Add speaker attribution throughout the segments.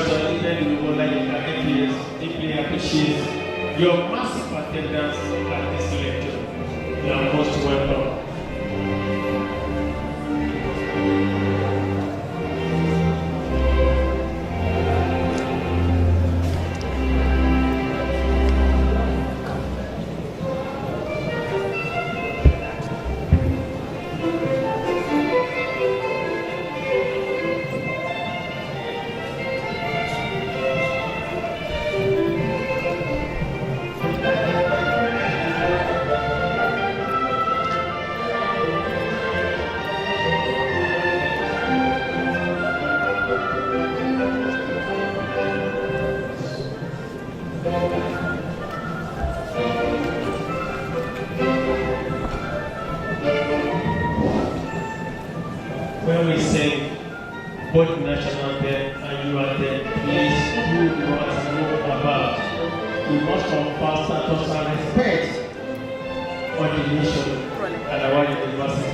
Speaker 1: Professor Eden Wola deeply appreciates your massive attendance at this lecture. You are most welcome. When we sing both national anthem and you anthem, please do not move about. We must confer status and respect on the nation and our university.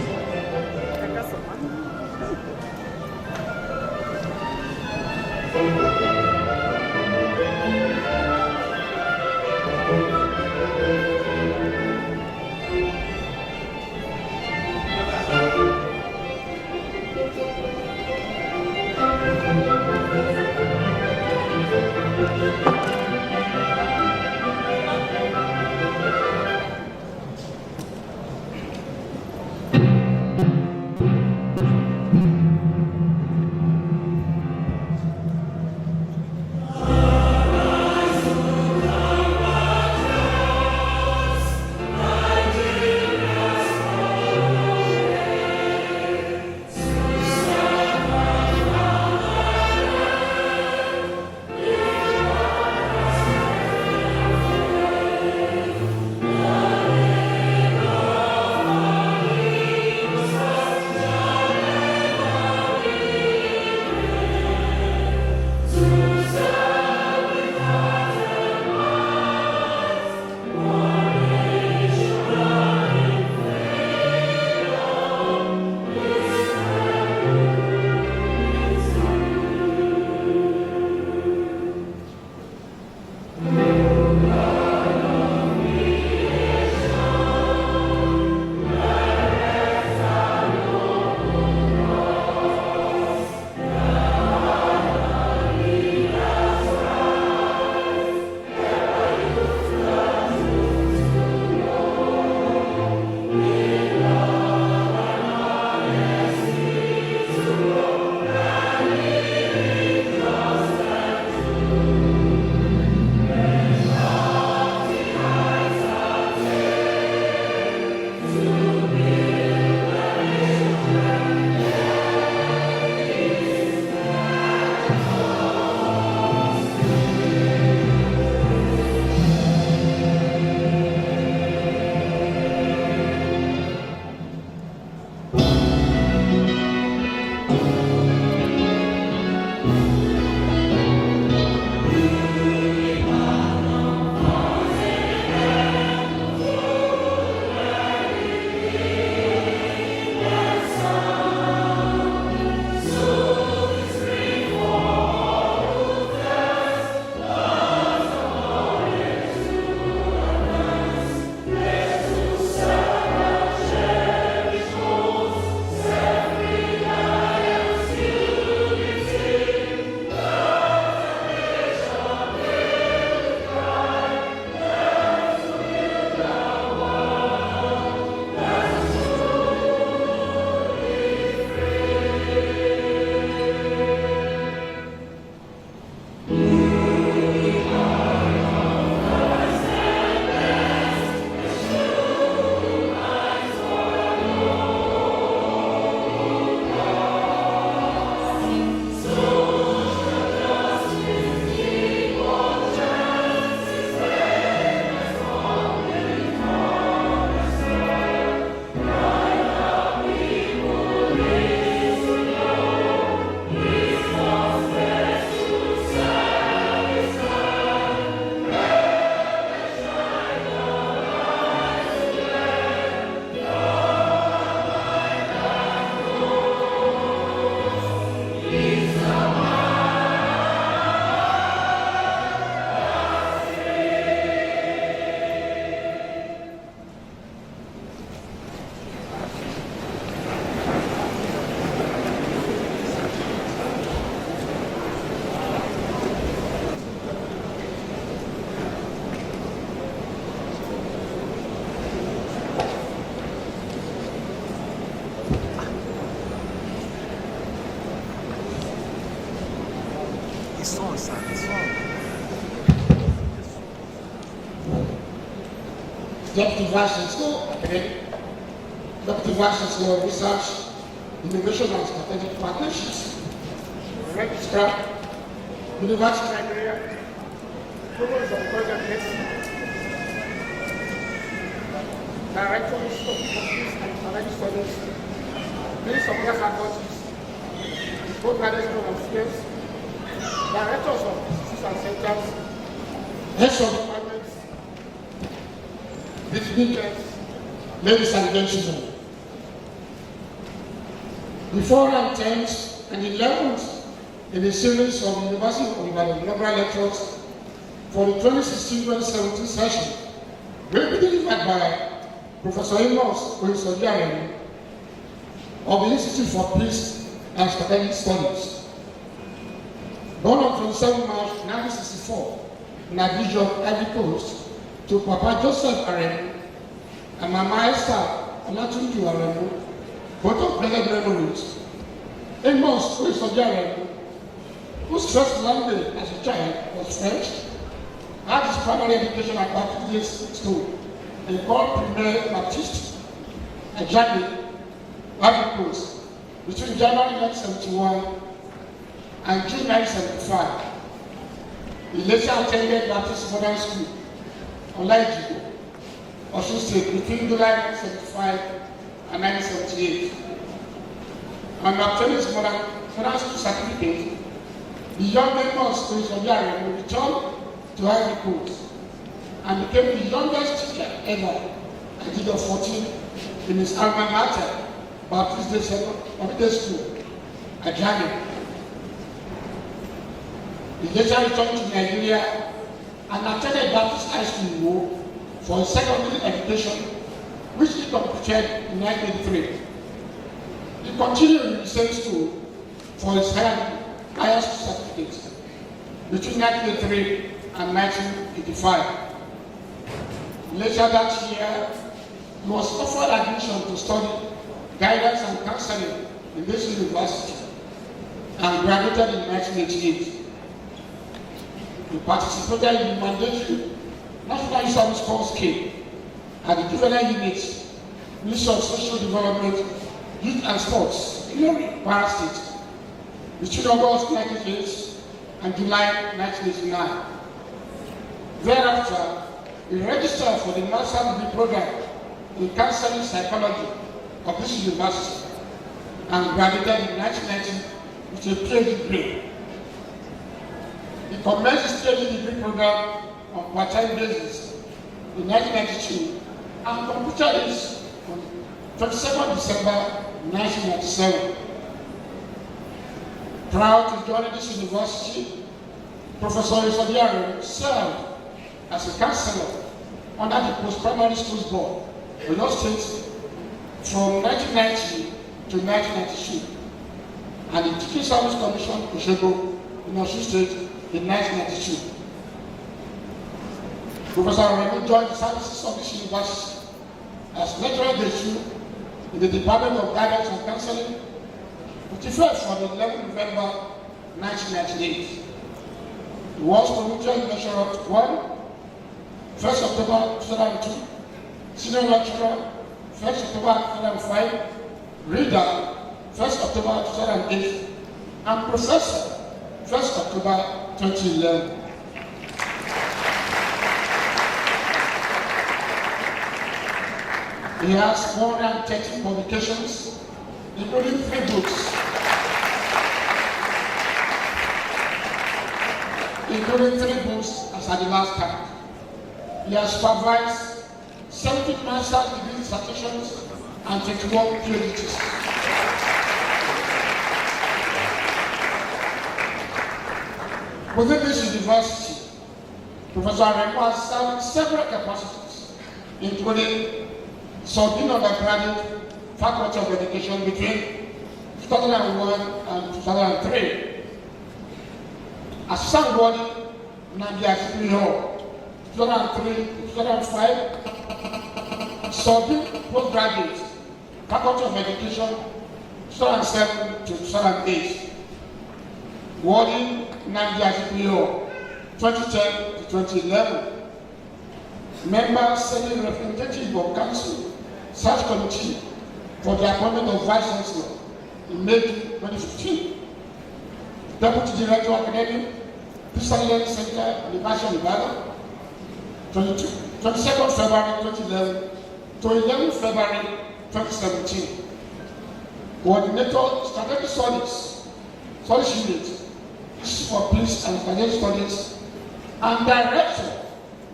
Speaker 2: It's on, sir. It's on.
Speaker 3: Deputy Vice Chancellor Academic, Deputy Vice Chancellor Research, Innovation and Strategic Partnerships, Registrar, University Nigeria, Provost of Project, Directors of Police and Strategic Studies, Minister of Health Faculties, Postgraduate School of Skills, Directors of Institutes and Centers, Heads of Departments, Distributors, ladies and gentlemen. Before our 10th and 11th in a series of University of Ibadan Inaugural Lectures for the 2016-2017 session will be delivered by Professor Oyesoji Aremu of the Institute for Peace and Strategic Studies. Born on 27 March 1964 in Abidjan, Ivory Coast, to Papa Joseph Aremu and Mama Esther Trinity Aremu, both of blessed memories. Amos Oyesoji Aremu, whose first language as a child was French, had his primary education at Baptist School in Paul Primaire Baptiste, Ajani, Ivory Coast, between January 1971 and June 1975. He later attended Baptist Modern School on Laijigo, Osun State, between July 1975 and 1978. And obtained his modern school certificate, the young Amos Oyesoji Aremu returned to Ivory Coast and became the youngest teacher ever at the age of 14 in his alma mater, Baptist School, Ajani. He later returned to Nigeria and attended Baptist High School in Wo for his secondary education, which he completed in 1983. He continued in the same school for his higher school certificate between 1983 and 1985. Later that year, he was offered admission to study guidance and counseling in this university and graduated in 1988. He participated in the mandatory National Youth Service Corps scheme at the Juvenile Unit, Ministry of Social Development, Youth and Sports, in Kwara State, between August 1988 and July 1989. Thereafter, he registered for the Master Degree Program in Counseling Psychology of this university and graduated in 1990 with a PhD degree. He commenced his PhD degree program on part-time basis in 1992 and completed it on 22nd December 1997. Prior to joining this university, Professor Oyesoji Aremu served as a counselor under the Post-Primary Schools Board, Oyo State, from 1990 to 1992, and the Teaching Service Commission, Osogbo, in Osun State, in 1992. Professor Aremu joined the services of this university as lecturer de in the Department of Guidance and Counseling, with effect from 11 November 1998. He was promoted lecturer 1, 1st October 2002, senior lecturer 1st October 2005, reader 1st October 2008, and professor 1st October 2011. He has 130 publications, including 3 books, as at the last count. He has supervised 17 master's degree dissertations and 21 PhDs. Within this university, Professor Aremu has served several capacities, including Subdean undergraduate Faculty of Education between 2001 and 2003, Assistant Warden, Namibia Hall, 2003 to 2005, Subdean Postgraduate, Faculty of Education, 2007 to 2008, Warden, Nnamdi Azikiwe, 2010 to 2011. Member Senate Representative of Council, Search Committee for the appointment of Vice Chancellor in May 2015. Deputy Director of Academic, Christian Learning Center, University of Ibadan, 22nd February 2011 to 11 February 2017. Coordinator, Strategic Studies, Studies Unit, Institute for Peace and Strategic Studies, and Director,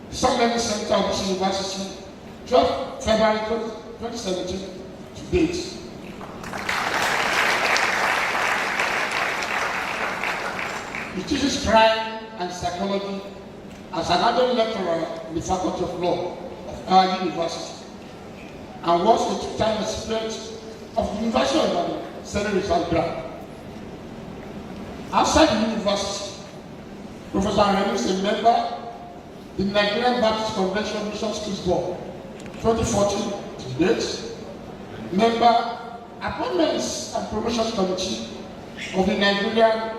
Speaker 3: Christian Learning Center of this University, 12 February 2017 to date. He teaches crime and psychology as an adult lecturer in the Faculty of Law of our university, and was a two-time recipient of the University of Ibadan Senate Research Grant. Outside the university, Professor Aremu is a member of the Nigerian Baptist Convention Mission Schools Board, 2014 to date, member Appointments and Promotions Committee of the Nigerian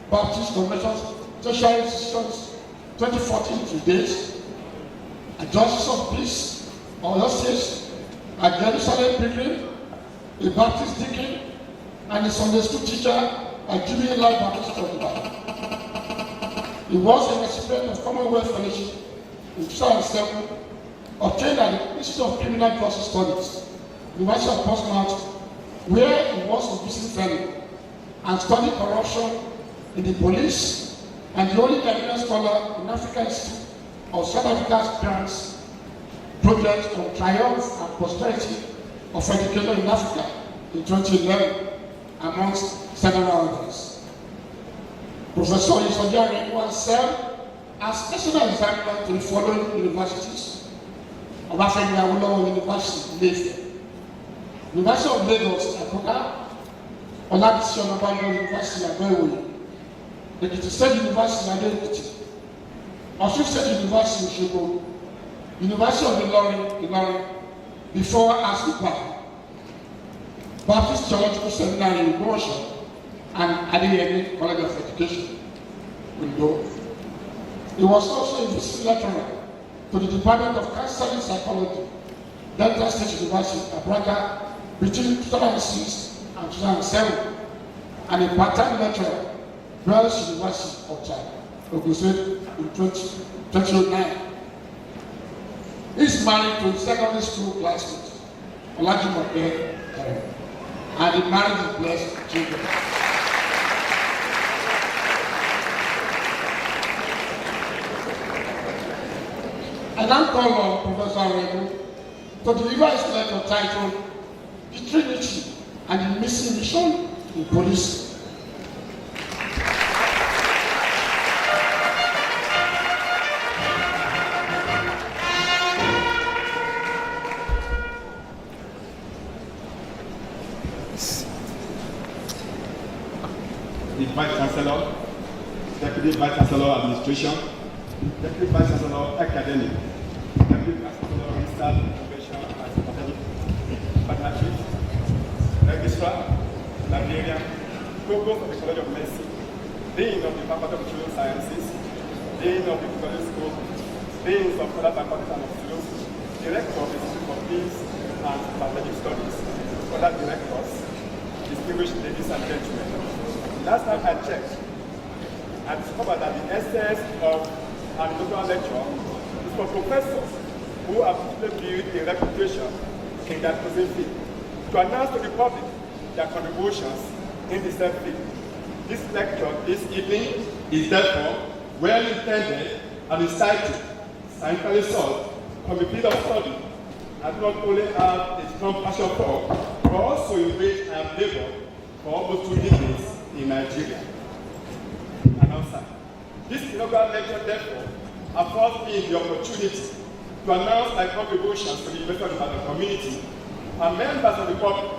Speaker 3: Baptist Convention Tertiary Institutions, 2014 to date, a Justice of Peace of Oyo State, a Jerusalem Pilgrim, a Baptist deacon, and a Sunday school teacher at Jubilee Life Baptist of Ibadan. He was a recipient of Commonwealth Fellowship in 2007, obtained at the Institute of Criminal Justice Studies, University of Portsmouth, where he was a visiting fellow and studied corruption in the police, and the only Nigerian scholar in African Institute of South Africa's grants project on triumph and prosperity of education in Africa in 2011, amongst several others. Professor Oyesoji Aremu has served as personal examiner to the following universities: Obafemi Awolowo University, Ife, University of Lagos, Akoka, Olabisi Onabanjo University, Abeoye, Ekiti State University, Ado-Ekiti, Osun State University, Osogbo, University of Ilorin, before ASUPA, Baptist Theological Seminary in Igbohoso, and Adeyemi College of Education, Ondo. He was also a visiting lecturer to the Department of Counseling Psychology, Delta State University, Abuja, between 2006 and 2007, and a part-time lecturer, Wells University of China, Ogun State, in 2009. He is married to his secondary school classmate, Oyesoji Aremu, and he married his blessed children. I now call on Professor Aremu to deliver his lecture titled "The Trinity and the Missing Mission in Police."
Speaker 2: The Vice Chancellor, Deputy Vice Chancellor Administration, Deputy Vice Chancellor Academic, Deputy Vice Chancellor Research, Innovation and Strategic Partnerships, Registrar, Librarian, Provost of the College of Medicine, Dean of the Faculty of Children's Sciences, Dean of the College School, Deans of other faculties and institutes, Director of the Institute for Peace and Strategic Studies, other directors, distinguished ladies and gentlemen. Last time I checked, I discovered that the essence of an inaugural lecture is for professors who have built a reputation in their chosen field to announce to the public their contributions in the same field. This lecture this evening is therefore well intended and exciting, scientifically solved from a field of study and not only have a strong passion for, but also in which I have labored for almost 2 decades in Nigeria and outside. This inaugural lecture, therefore, affords me the opportunity to announce my contributions to the University of Ibadan community and members of the public,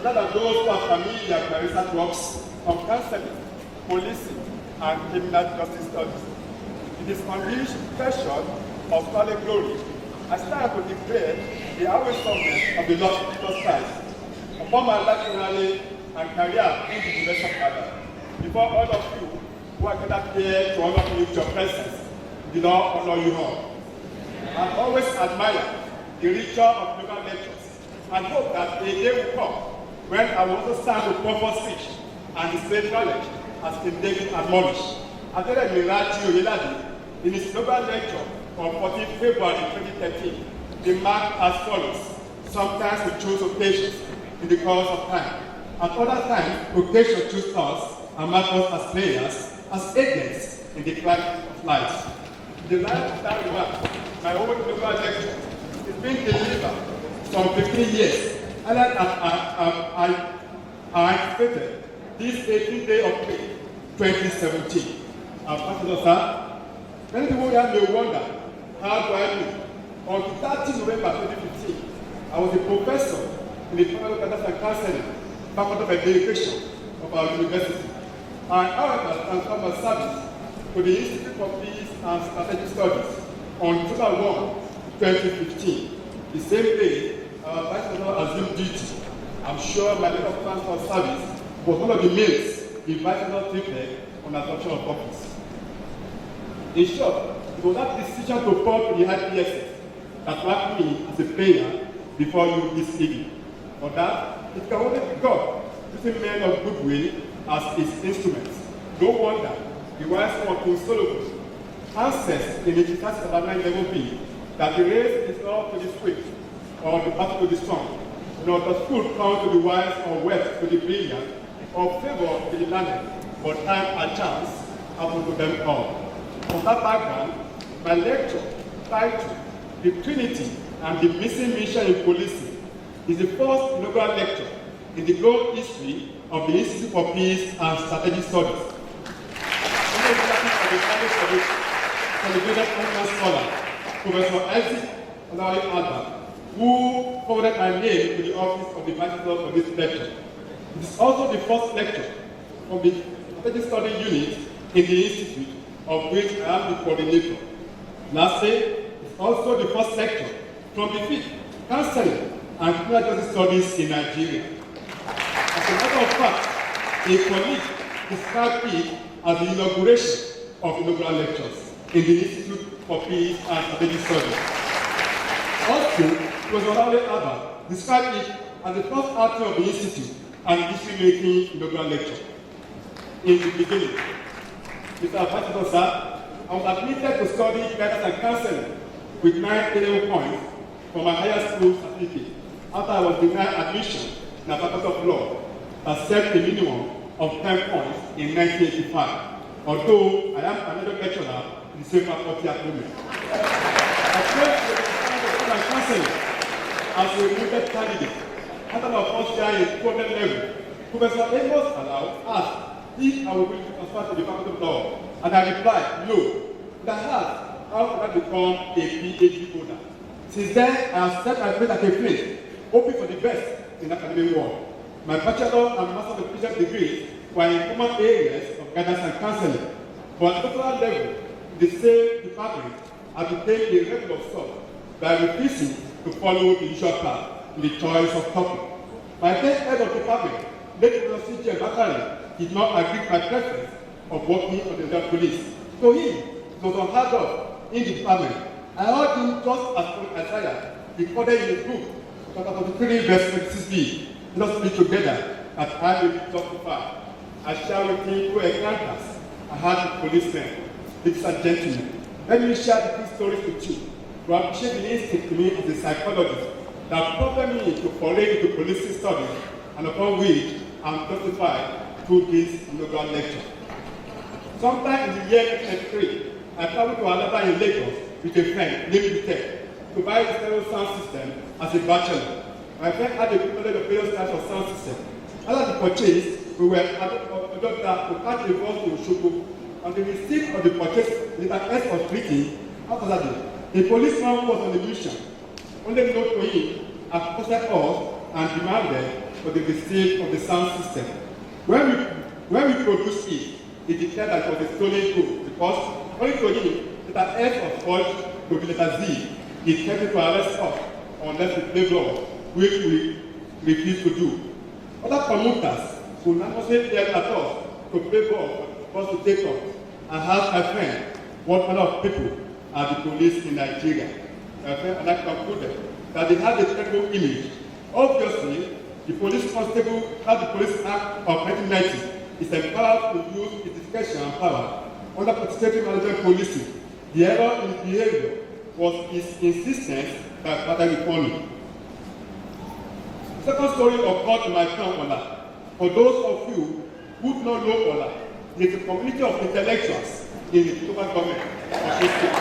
Speaker 2: rather than those who are familiar with my research works on counseling, policing, and criminal justice studies. In this unleashed passion of scholarly glory, I stand to declare the awesomeness of the Lord Jesus Christ upon my life generally and career in the University of Ibadan before all of you who are gathered here to honor you with your presence, the Lord honor you all. I always admire the ritual of local lectures and hope that a day will come when I will also stand to perform speech and display knowledge as King David admonished. Adele Mirati Oyelade, in his global lecture on 14 February 2013, remarked as follows: sometimes we choose occasions in the course of time. At other times, occasions choose us and mark us as players, as agents in the climate of life. The line of that remark, my own global lecture, is being delivered some 15 years, and I anticipated this 18th day of May 2017. Ambassador sir, many people here may wonder, how do I know? On 30 November 2015, I was a professor in the Department of Guidance and Counseling, Faculty of Education of our university. I, however, transferred my service to the Institute for Peace and Strategic Studies on October 1, 2015. The same day, our Vice President assumed duty. I'm sure my letter of transfer service was one of the means the Vice President treated on assumption of office. In short, it was that decision to fall to the IPSS that marked me as a player before you this evening. For that, it can only be God, using men of goodwill as his instruments. No wonder the wise one King Solomon answers in Ecclesiastes 9:11b that the race is not to the swift or the battle to the strong, nor does food come to the wise or wealth to the brilliant, or favor to the learned, but time and chance happen to them all. On that background, my lecture, titled The Trinity and the Missing Mission in Policing, is the first inaugural lecture in the long history of the Institute for Peace and Strategic Studies. Celebrated American scholar, Professor Isaac Albert, who forwarded my name to the office of the Vice President for this lecture. It is also the first lecture from the Strategic Study Unit in the Institute, of which I am the coordinator. Lastly, it's also the first lecture from the field, Counseling and Criminal Justice Studies in Nigeria. As a matter of fact, a colleague described it as the inauguration of inaugural lectures in the Institute for Peace and Strategic Studies. Also, Professor Albert described it as the first outing of the Institute and history-making inaugural lecture. In the beginning, Mr. Vice sir, I was admitted to study guidance and counseling with 9 A-level points for my higher school certificate after I was denied admission in the Faculty of Law that set a minimum of 10 points in 1985, although I am another lecturer in the same faculty at the moment. I came to the Department of Counseling as a recruited candidate after my first year in 200 level. Professor Amos allowed asked if I would be transferred to the Faculty of Law, and I replied, no. That has, how could I become a PhD holder? Since then, I have set my faith at a flame, hoping for the best in the academic world. My bachelor and master of education degrees were in common areas of guidance and counseling. But at the doctoral level, in the same department, I became a rebel of sorts by refusing to follow the usual path in the choice of topic. My then head of department, late Professor C.J. Bakari, did not agree with my preference of working on the Nigerian police. To him, it was unheard of in the department. I heard him just as Isaiah recorded in his book, chapter 43, verse 26b. Let us be together that I may be justified. I share with him two encounters I had with policemen. Ladies and gentlemen, let me share the two stories with you to appreciate the instinct to me as a psychologist that prompted me to foray into policing studies and upon which I am justified through this inaugural lecture. Sometime in the year 1993, I traveled to Alaba in Lagos with a friend named Vite to buy the stereo sound system as a bachelor. My friend had a privilege of various types of sound system. After the purchase, we were at the doctor to catch the bus to Osogbo. On the receipt of the purchase, with an S was written, after that day, a policeman was on the mission. Only note to him accosted us and demanded for the receipt of the sound system. When we produced it, he declared that it was a stolen gold because, according to him, letter S was forged to the letter Z. He threatened to arrest us unless we play ball, which we refused to do. Other commuters who unanimously yelled at us to play ball for us to take up and ask my friend what kind of people are the police in Nigeria. My friend and I concluded that they had a terrible image. Obviously, the police constable had the Police Act of 1990 is empowered to use its discretion and power under participating management policing. The error in his behavior was his insistence that battle economy. The second story occurred in my town, Ola. For those of you who do not know Ola, it is a community of intellectuals in the local government of this state.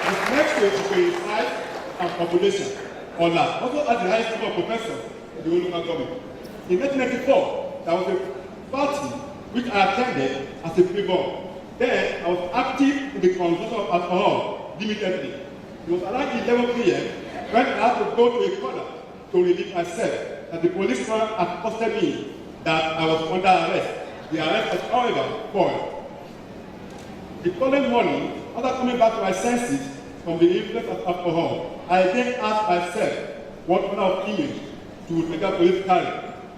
Speaker 2: Its next to its size and population, Ola also has the highest number of professors in the local government. In 1994, there was a party which I attended as a freeborn. Then I was active in the consumption of alcohol limitedly. It was around 11 p.m. when I had to go to a corner to relieve myself that the policeman had accosted me that I was under arrest. The arrest was, however, foiled. The following morning, after coming back to my senses from the influence of alcohol, I again asked myself what kind of image should the police carry.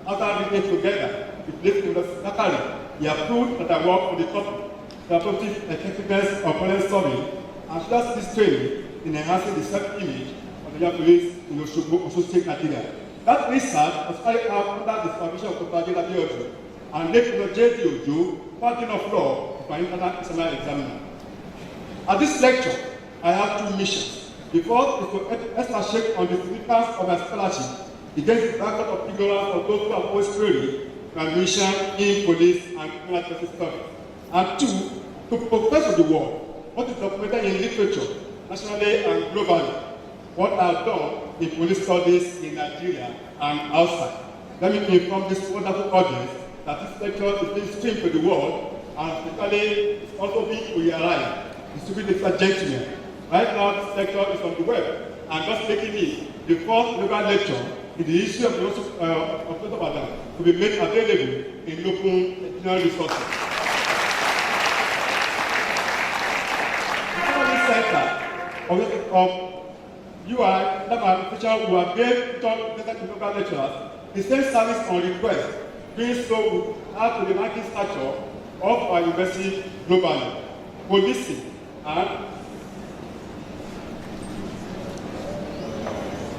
Speaker 2: After reading together, the police secretary, he approved that I work for the topic, the appropriate effectiveness of police serving, and should this training in enhancing the self-image of the police in Osogbo State, Nigeria. That research was carried out under the supervision of Dr. Adeojo and led to J.D. Ojo, Dean of Law, for international external examiner. At this lecture, I have two missions. The first is to expatiate on the significance of my scholarship against the background of ignorance of those who have always queried my mission in police and criminal justice studies. And two, to profess to the world what is documented in literature, nationally and globally, what I have done in police studies in Nigeria and outside. Let me inform this wonderful audience that this lecture is being streamed to the world and especially it's also being realized. Distinguished gentlemen, right now this lecture is on the web and just making it the first global lecture in the history of Ibadan to be made available in local engineering resources. The center of UI, that my official who have made local lecturers, the same service on request, doing so would add to the ranking stature of our university globally.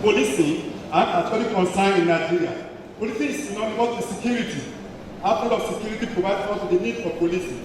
Speaker 2: Policing and actually concerned in Nigeria. Policing is synonymous with security. After of security provides us with the need for policing.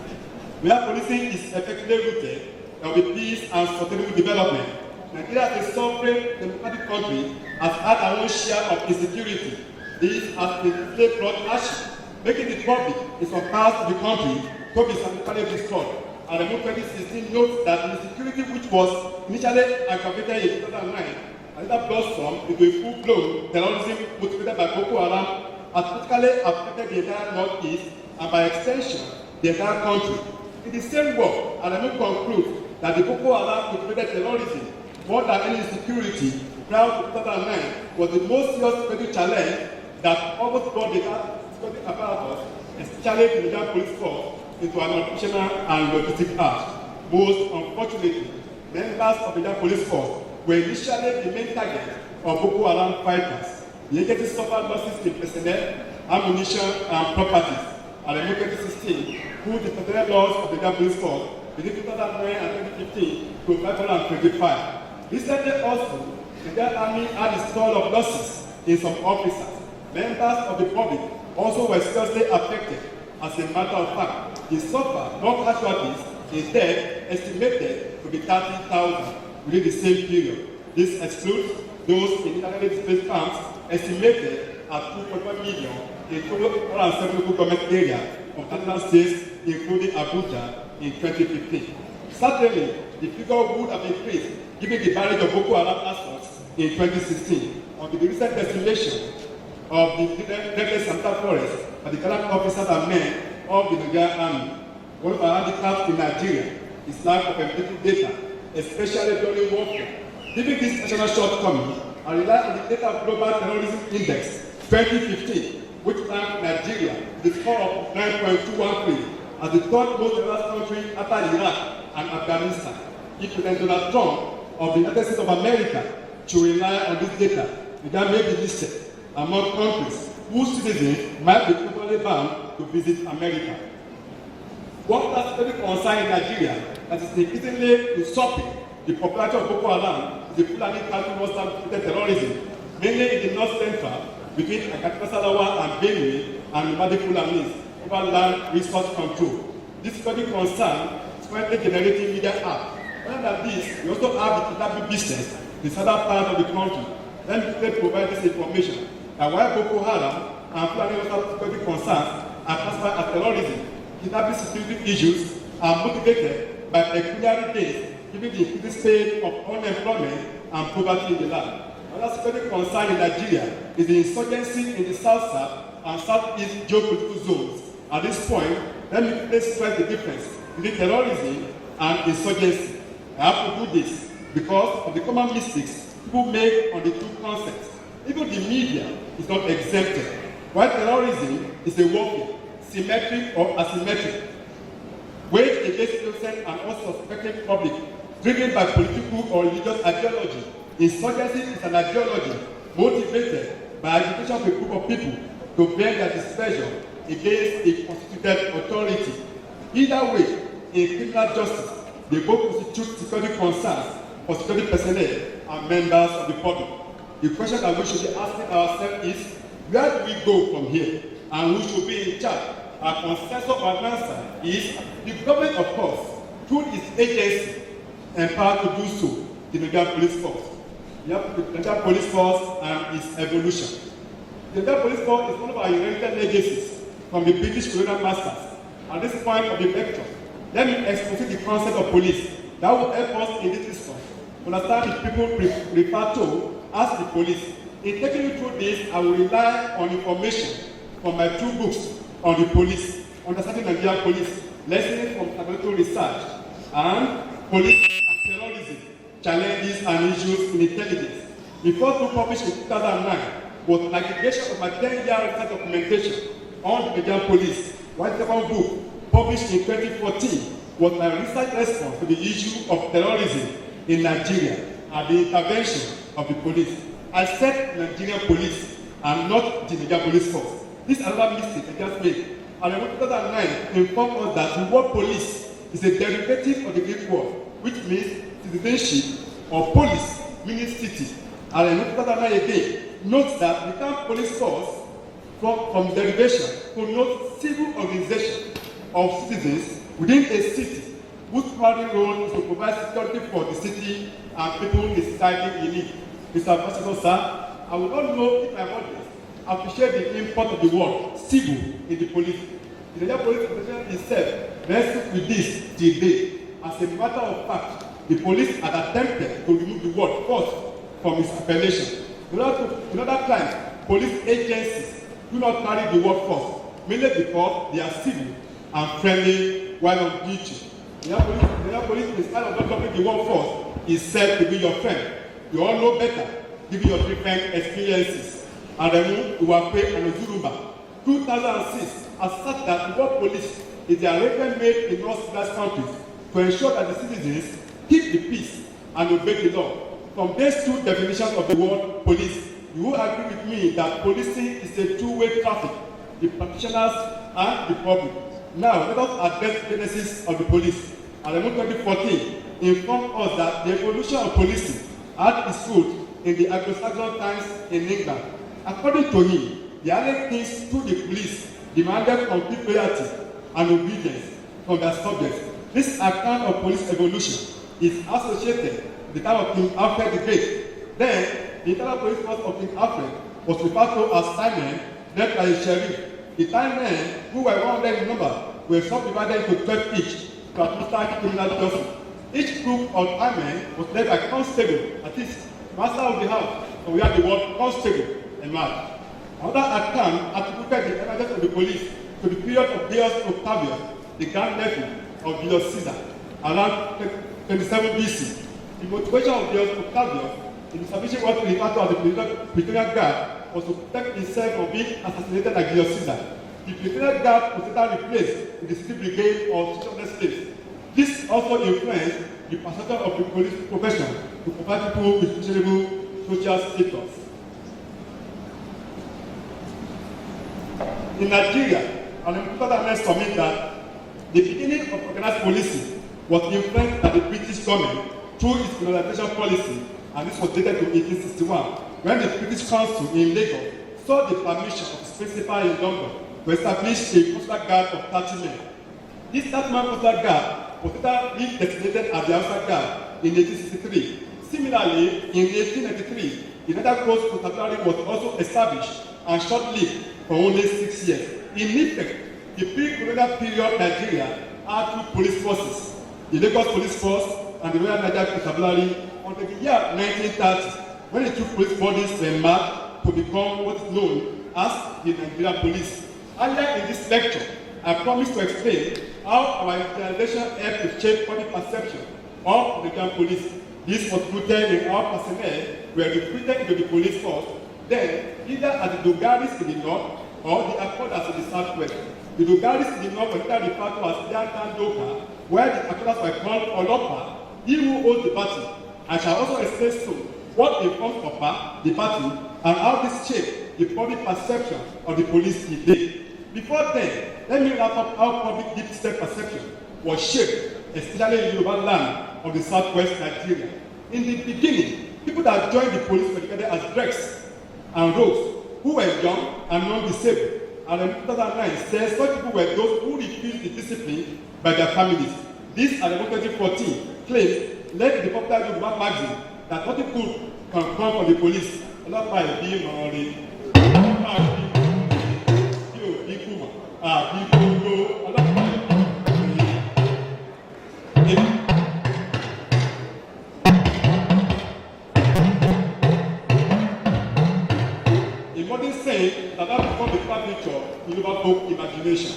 Speaker 2: Where policing is effectively rooted, there will be peace and sustainable development. Nigeria, as a sovereign democratic country, has had our own share of insecurity. This has been brought action, making the public in some parts of the country to be significantly destroyed. And the 2016 notes that the insecurity which was initially aggravated in 2009 and later blossomed into a full-blown terrorism motivated by Boko Haram has critically affected the entire Northeast and by extension the entire country. In the same work, Aremu concludes that the Boko Haram motivated terrorism more than any insecurity prior to 2009 was the most serious security challenge that almost brought the security apparatus, especially the Nigerian police force, into an operational and logistic act. Most unfortunately, members of the Nigerian police force were initially the main target of Boko Haram fighters. The agency suffered losses in personnel, ammunition, and properties. And in 2016, who the federal laws of the Nigerian police force between 2009 and 2015 to 525. Recently also, the Nigerian Army had a toll of losses in some officers. Members of the public also were seriously affected. As a matter of fact, they suffered more casualties, instead estimated to be 30,000 within the same period. This excludes those in internally displaced camps, estimated at 2.1 million in 207 local government areas of 39 states, including Abuja, in 2015. Certainly, the figure would have increased given the barrage of Boko Haram assaults in 2016 on the recent decimation of the Greater Santa Forest by the gallant officers and men of the Nigerian Army. One of our handicaps in Nigeria is lack of empirical data, especially during warfare. Given this national shortcoming, I rely on the data of Global Terrorism Index 2015, which ranked Nigeria with a score of 9.213 as the third most terrorist country after Iraq and Afghanistan. If President Donald Trump of the United States of America should rely on this data, Nigeria may be listed among countries whose citizens might be totally banned to visit America. One that's very concerned in Nigeria that is increasingly usurping the popularity of Boko Haram is the Fulani Cattle Monster terrorism, mainly in the north central between Akatasalawa and Benue and Nomadic Fulanis over land resource control. This very concern is currently generating media app. Other than this, we also have the kidnapping business in southern part of the country. Let me provide this information that while Boko Haram and Fulani security concerns are classified as terrorism, kidnapping security issues are motivated by pecuniary gains given the increasing state of unemployment and poverty in the land. Another security concern in Nigeria is the insurgency in the south-south and southeast geopolitical zones. At this point, let me quickly stress the difference between terrorism and insurgency. I have to do this because of the common mistakes people make on the two concepts. Even the media is not exempted. While terrorism is a warfare, symmetric or asymmetric, waged against innocent and unsuspecting public, driven by political or religious ideology. Insurgency is an ideology motivated by agitation of a group of people to bear their displeasure against a constituted authority. Either way, in criminal justice, they both constitute security concerns for security personnel and members of the public. The question that we should be asking ourselves is, where do we go from here? And who should be in charge? Our consensus or answer is the government, of course, through its agency, empowered to do so, the Nigerian Police Force. You have the Nigerian Police Force and its evolution. The Nigerian Police Force is one of our inherited legacies from the British colonial masters. At this point of the lecture, let me explain the concept of police that will help us in this discourse to understand the people referred to as the police. In taking you through this, I will rely on information from my two books on the police, Understanding Nigerian Police, Lessons from Laboratory Research, and Police and Terrorism, Challenges and Issues in Intelligence. The first book published in 2009 was an aggregation of my 10-year research documentation on the Nigerian Police, while the second book, published in 2014, was my research response to the issue of terrorism in Nigeria and the intervention of the police. I said Nigerian police and not the Nigerian Police Force. This is another mistake I just made. And in 2009 informed us that the word police is a derivative of the Greek word, which means citizenship, or polis, meaning city. And in 2009 again, note that the term police force from derivation connotes civil organization of citizens within a city whose primary role is to provide security for the city and people in society in need. Mr. Ambassador, sir, I would not know if my audience appreciate the import of the word civil in the police. The Nigerian Police Administration itself wrestles with this till date. As a matter of fact, the police had attempted to remove the word first from its appellation. In other times, police agencies do not carry the word first, mainly because they are civil and friendly while on duty. The Nigerian Police, instead of not dropping the word first, is said to be your friend. You all know better, given your different experiences. Aremu, Uwape, and Ozurumba, 2006, asserted that the word police is the arrangement made in non-civilized countries to ensure that the citizens keep the peace and obey the law. From these two definitions of the word police, you will agree with me that policing is a two-way traffic, the practitioners and the public. Now, let us address the genesis of the police. Aremu 2014 informed us that the evolution of policing had its root in the Anglo-Saxon times in England. According to him, the early kings through the police demanded complete loyalty and obedience from their subjects. This account of police evolution is associated with the time of King Alfred the Great. Then, the internal police force of King Alfred was referred to as Timen, led by a sheriff. The Timen, who were 100 in number, were subdivided into 12 each to administer criminal justice. Each group of Timen was led by constable, that is, master of the house, so we have the word constable emerged. Another account attributed the emergence of the police to the period of Gaius Octavius, the grandnephew of Julius Caesar, around 27 BC. The motivation of Gaius Octavius in establishing what we refer to as the Praetorian Guard was to protect himself from being assassinated by Julius Caesar. The Praetorian Guard was later replaced with the city brigade of citizenless slaves. This also influenced the perception of the police profession to provide people with questionable social status. In Nigeria, an important submit that The beginning of organized policing was influenced by the British government through its colonization policy, and this was dated to 1861, when the British Council in Lagos sought the permission of its principal in London to establish a coastal guard of 30 men. This 30-man coastal guard was later redesignated as the Hausa Guard in 1863. Similarly, in 1893, the United Coast Constabulary was also established and short-lived for only 6 years. In effect, the pre-colonial period Nigeria had two police forces, the Lagos Police Force and the Royal Nigeria Constabulary, until the year 1930, when the two police bodies were merged to become what is known as the Nigerian Police. Earlier in this lecture, I promised to explain how our internationalization helped to shape public perception of the Nigerian Police. This was rooted in our personnel were recruited into the police force, then either as the Dogaris in the north or the Akkodas in the southwest. The Dogaris in the north were later referred to as Yantan Doka, where the Akkodas were called Olopa, he who holds the battle. I shall also explain soon what informs Opa, the battle, and how this shaped the public perception of the police today. Before then, let me wrap up how public deep state perception was shaped, especially in Yoruba land of the southwest Nigeria. In the beginning, people that joined the police were regarded as Grecs and rogues who were young and non-disabled. And in 2009 says such people were those who refused the discipline by their families. This, at 2014, claims led the popular Yoruba magazine that nothing good can come from the police. A modern saying that become the picture in Yoruba folk imagination.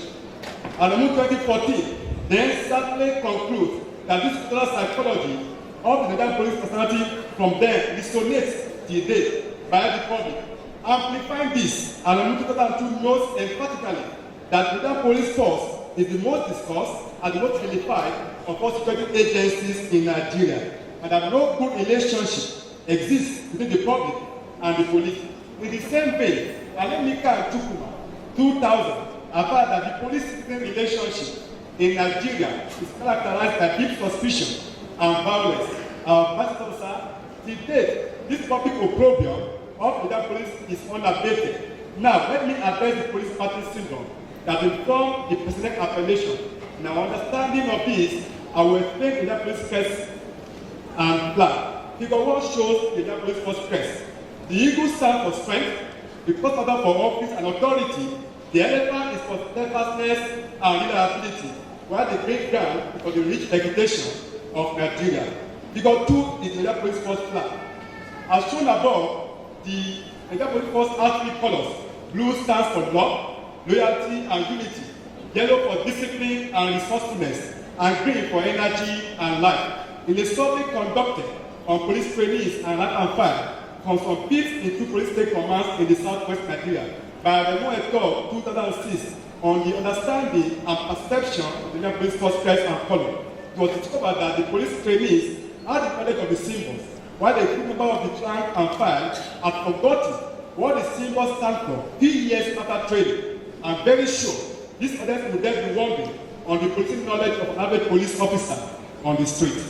Speaker 2: And in 2014, then sadly concludes that this cultural psychology of the Nigerian police personality from them resonates today by the public. Amplifying this, and 2002 notes emphatically that the Nigerian police force is the most discussed and the most vilified of all security agencies in Nigeria, and that no good relationship exists between the public and the police. In the same vein, Alemika and Chukuma, 2000, affirmed that the police-citizen relationship in Nigeria is characterized by deep suspicion and violence. Vice Officer, to date, this public opprobrium of the police is unabated. Now, let me address the police party syndrome that informed the president appellation. In our understanding of this, I will explain the police crest and flag. Figure 1 shows the police force crest. The eagle stands for strength, the cross order for office and authority, the elephant is for steadfastness and reliability, while the great ground is for the rich vegetation of Nigeria. Figure 2 is the police force flag. As shown above, the police force has 3 colors. Blue stands for love, loyalty, and unity. Yellow for discipline and resourcefulness, and green for energy and life. In a survey conducted on police trainees and rank and file from some peaks in 2 police state commands in the southwest Nigeria by Aremu et al. 2006 on the understanding and perception of the police force crest and color, it was discovered that the police trainees had the knowledge of the symbols, while the group member of the rank and file had forgotten what the symbols stand for 3 years after training. I'm very sure this audience will then be wondering on the policing knowledge of an average police officer on the street.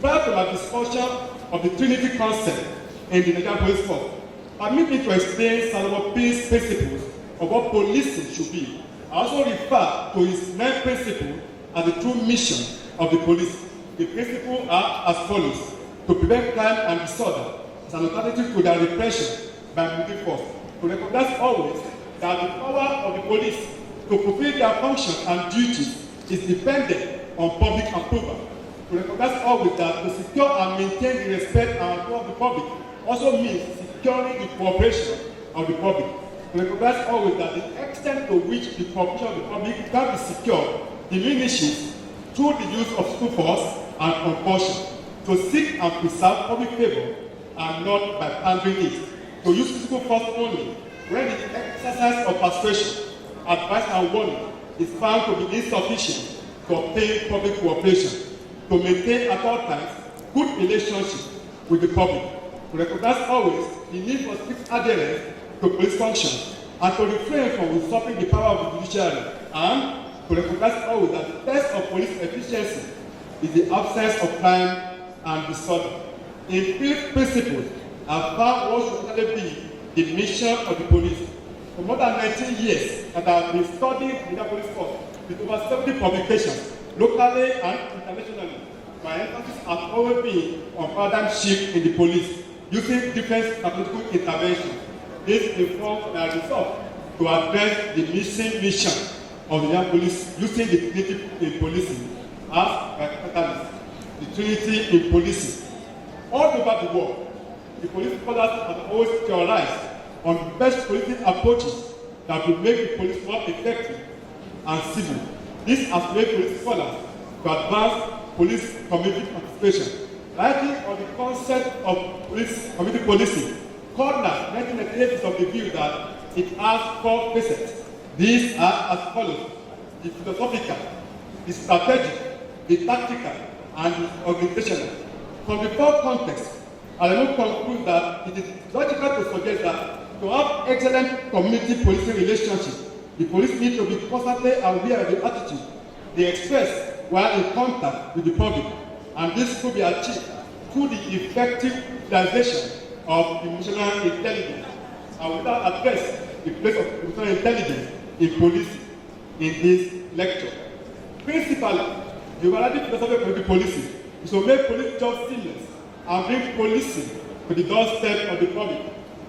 Speaker 2: Prior to my discussion of the Trinity concept in the Nigerian police force, permit me to explain Salomon Peace's principles of what policing should be. I also refer to his 9 principles as the true mission of the police. The principles are as follows: to prevent crime and disorder as an alternative to their repression by military force, to recognize always that the power of the police to fulfill their functions and duties is dependent on public approval, to recognize always that to secure and maintain the respect and approval of the public also means securing the cooperation of the public, to recognize always that the extent to which the cooperation of the public can be secured diminishes through the use of school force and compulsion, to seek and preserve public favor and not by pandering it, to use physical force only when the exercise of persuasion, advice and warning is found to be insufficient to obtain public cooperation, to maintain at all times good relationship with the public, to recognize always the need for strict adherence to police functions, and to refrain from usurping the power of the judiciary, and to recognize always that the test of police efficiency is the absence of crime and disorder. In these principles have found what should actually be the mission of the police. For more than 19 years that I have been studying the police force with over 70 publications, locally and internationally, my emphasis has always been on paradigm shift in the police, using different statistical interventions. This informs my resolve to address the missing mission of the Nigerian police using the Trinity in policing as my catalyst, the Trinity in policing. All over the world, the police scholars have always theorized on the best policing approaches that will make the police more effective and civil. This has made police scholars to advance police community participation. Writing on the concept of police community policing, Cordner 1998 is of the view that it has 4 facets. These are as follows: the philosophical, the strategic, the tactical, and the organizational. From the 4 contexts, Aremu concludes that it is logical to suggest that to have excellent community policing relationships, the police need to be constantly aware of the attitude they express while in contact with the public, and this could be achieved through the effective utilization of emotional intelligence. I will now address the place of emotional intelligence in policing in this lecture. Principally, the overriding philosophy of the policing is to make police jobs seamless and bring policing to the doorstep of the public.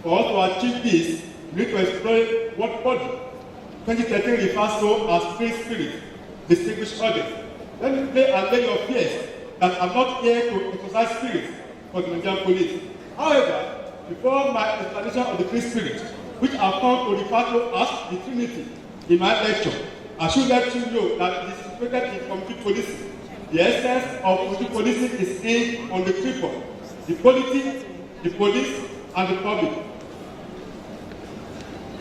Speaker 2: For us to achieve this, we need to explore what body 2013 refers to as free spirit, distinguished audience. Let me play and lay your fears that I'm not here to exercise spirit for the Nigerian police. However, before my explanation of the free spirit, which I found to refer to as the Trinity in my lecture, I should let you know that it is situated in community policing. The essence of community policing is aimed on the triple: the polity, the police, and the public.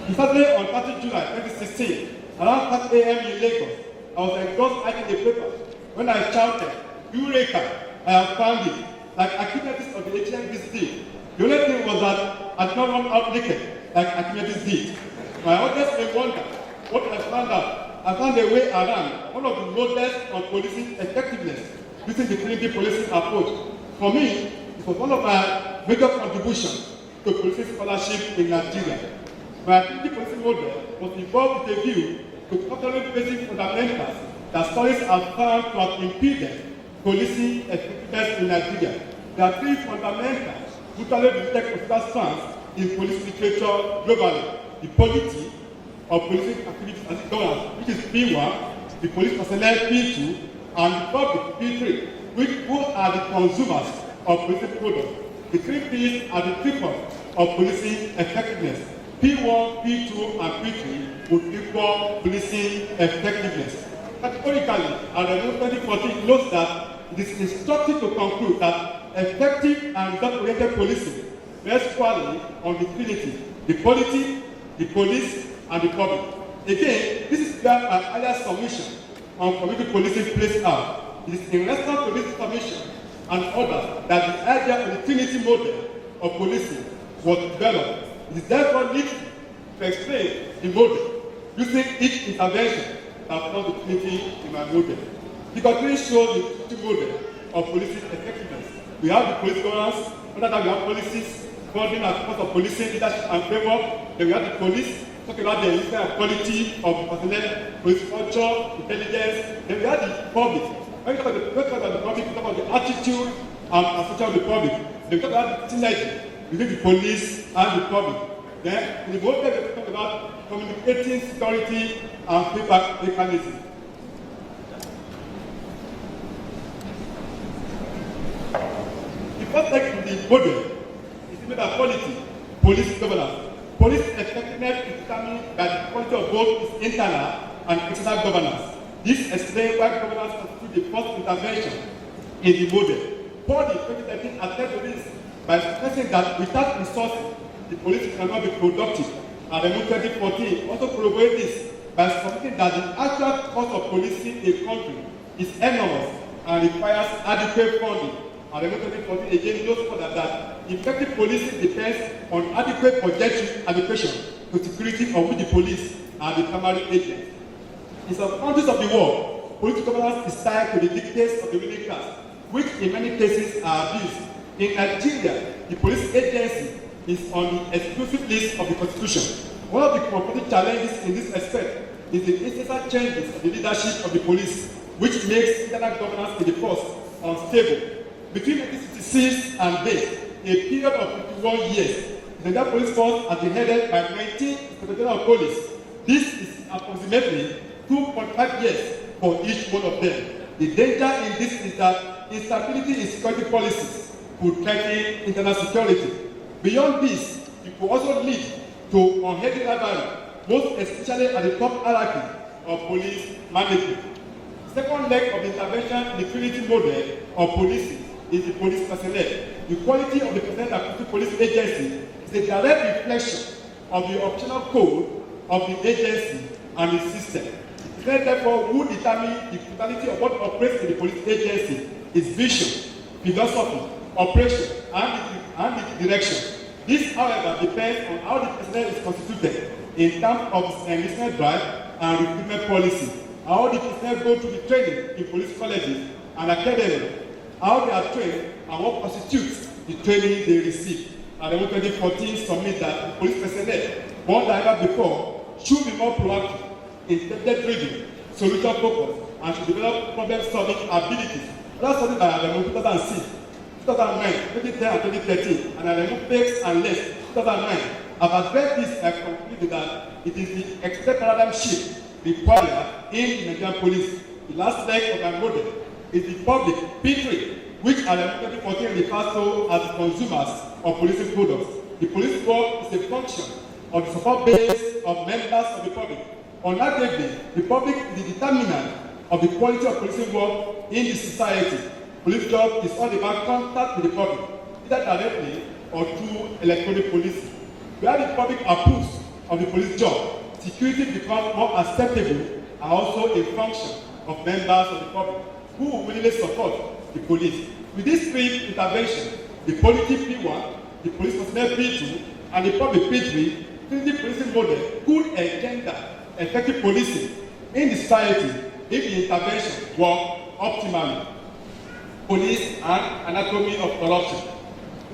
Speaker 2: Recently, on 30 July 2016, around 5 a.m. in Lagos, I was engrossed writing a paper when I shouted, "Eureka! I have found it!" Like Archimedes of the ancient Greece did. The only thing was that I did not run out naked like Archimedes did. My audience may wonder what I found out. I found a way around one of the models of policing effectiveness using the Trinity policing approach. For me, it was one of my major contributions to policing scholarship in Nigeria. My Trinity policing model was involved with a view to culturally basic fundamentals that studies have found to have impeded policing effectiveness in Nigeria. There are 3 fundamentals mutually reflect official stance in police literature globally: the polity of policing activities as it governs, which is P1, the police personnel P2, and the public P3, who are the consumers of policing products. The 3 P's are the triple of policing effectiveness. P1, P2, and P3 would equal policing effectiveness. Categorically, Aremu 2014 notes that it is instructive to conclude that effective and result-oriented policing rests squarely on the Trinity: the polity, the police, and the public. Again, this is where my earlier submission on community policing plays out. It is in response to this submission and others that the idea of the Trinity model of policing was developed. It is therefore needed to explain the model using each intervention that forms the Trinity in my model. Because we show the Trinity model of policing effectiveness. We have the police governance, under that we have policies, funding and cost of policing, leadership and framework. Then we have the police, talking about the kind of quality of personnel, police culture, intelligence. Then we have the public. When we talk about the public, we talk about the attitude and perception of the public. Then we talk about the synergy between the police and the public. Then in the model, we talk about communicating security and feedback mechanism. The first step in the model is made of quality, police governance. Police effectiveness is determined by the quality of both its internal and external governance. This explains why governance constitutes the first intervention in the model. Paul in 2013 attested to this by stressing that without resources, the police cannot be productive. And Aremu 2014 also corroborates this by submitting that the actual cost of policing a country is enormous and requires adequate funding. And Aremu 2014 again notes further that effective policing depends on adequate budgetary allocation to security of which the police are the primary agents. In some countries of the world, political governance is tied to the dictates of the ruling class, which in many cases are abused. In Nigeria, the police agency is on the exclusive list of the Constitution. One of the confronting challenges in this aspect is the incessant changes of the leadership of the police, which makes internal governance in the force unstable. Between 1966 and date, a period of 51 years, the Nigerian police force has been headed by 19 Inspector General of Police. This is approximately 2.5 years for each one of them. The danger in this is that instability in security policies could threaten internal security. Beyond this, it could also lead to unhealthy rivalry, most especially at the top hierarchy of police management. The second leg of the intervention in the Trinity model of policing is the police personnel. The quality of the personnel that constitute police agency is a direct reflection of the operational code of the agency and the system. It is therefore who determine the totality of what operates in the police agency is vision, philosophy, operation, and the direction. This, however, depends on how the personnel is constituted in terms of enlistment drive and recruitment policy, how the personnel go through the training in police colleges and academies, how they are trained, and what constitutes the training they receive. And then 2014 submit that the police personnel, more than ever before, should be more proactive, intelligent-driven, solution-focused, and should develop problem-solving abilities. That's something by Aremu 2006, 2009, 2010, and 2013, and Aremu Fakes and Less 2009. I've addressed this and concluded that it is the expected paradigm shift required in the Nigerian police. The last leg of my model is the public P3, which Aremu 2014 refers to as the consumers of policing products. The police work is a function of the support base of members of the public. Undoubtedly, the public is the determinant of the quality of policing work in the society. Police job is all about contact with the public, either directly or through electronic policing. Where the public approves of the police job, security becomes more acceptable and also a function of members of the public who will willingly support the police. With this three intervention, the polity P1, the police personnel P2, and the public P3, Trinity policing model could engender effective policing in the society if the intervention work optimally. Police and anatomy of corruption.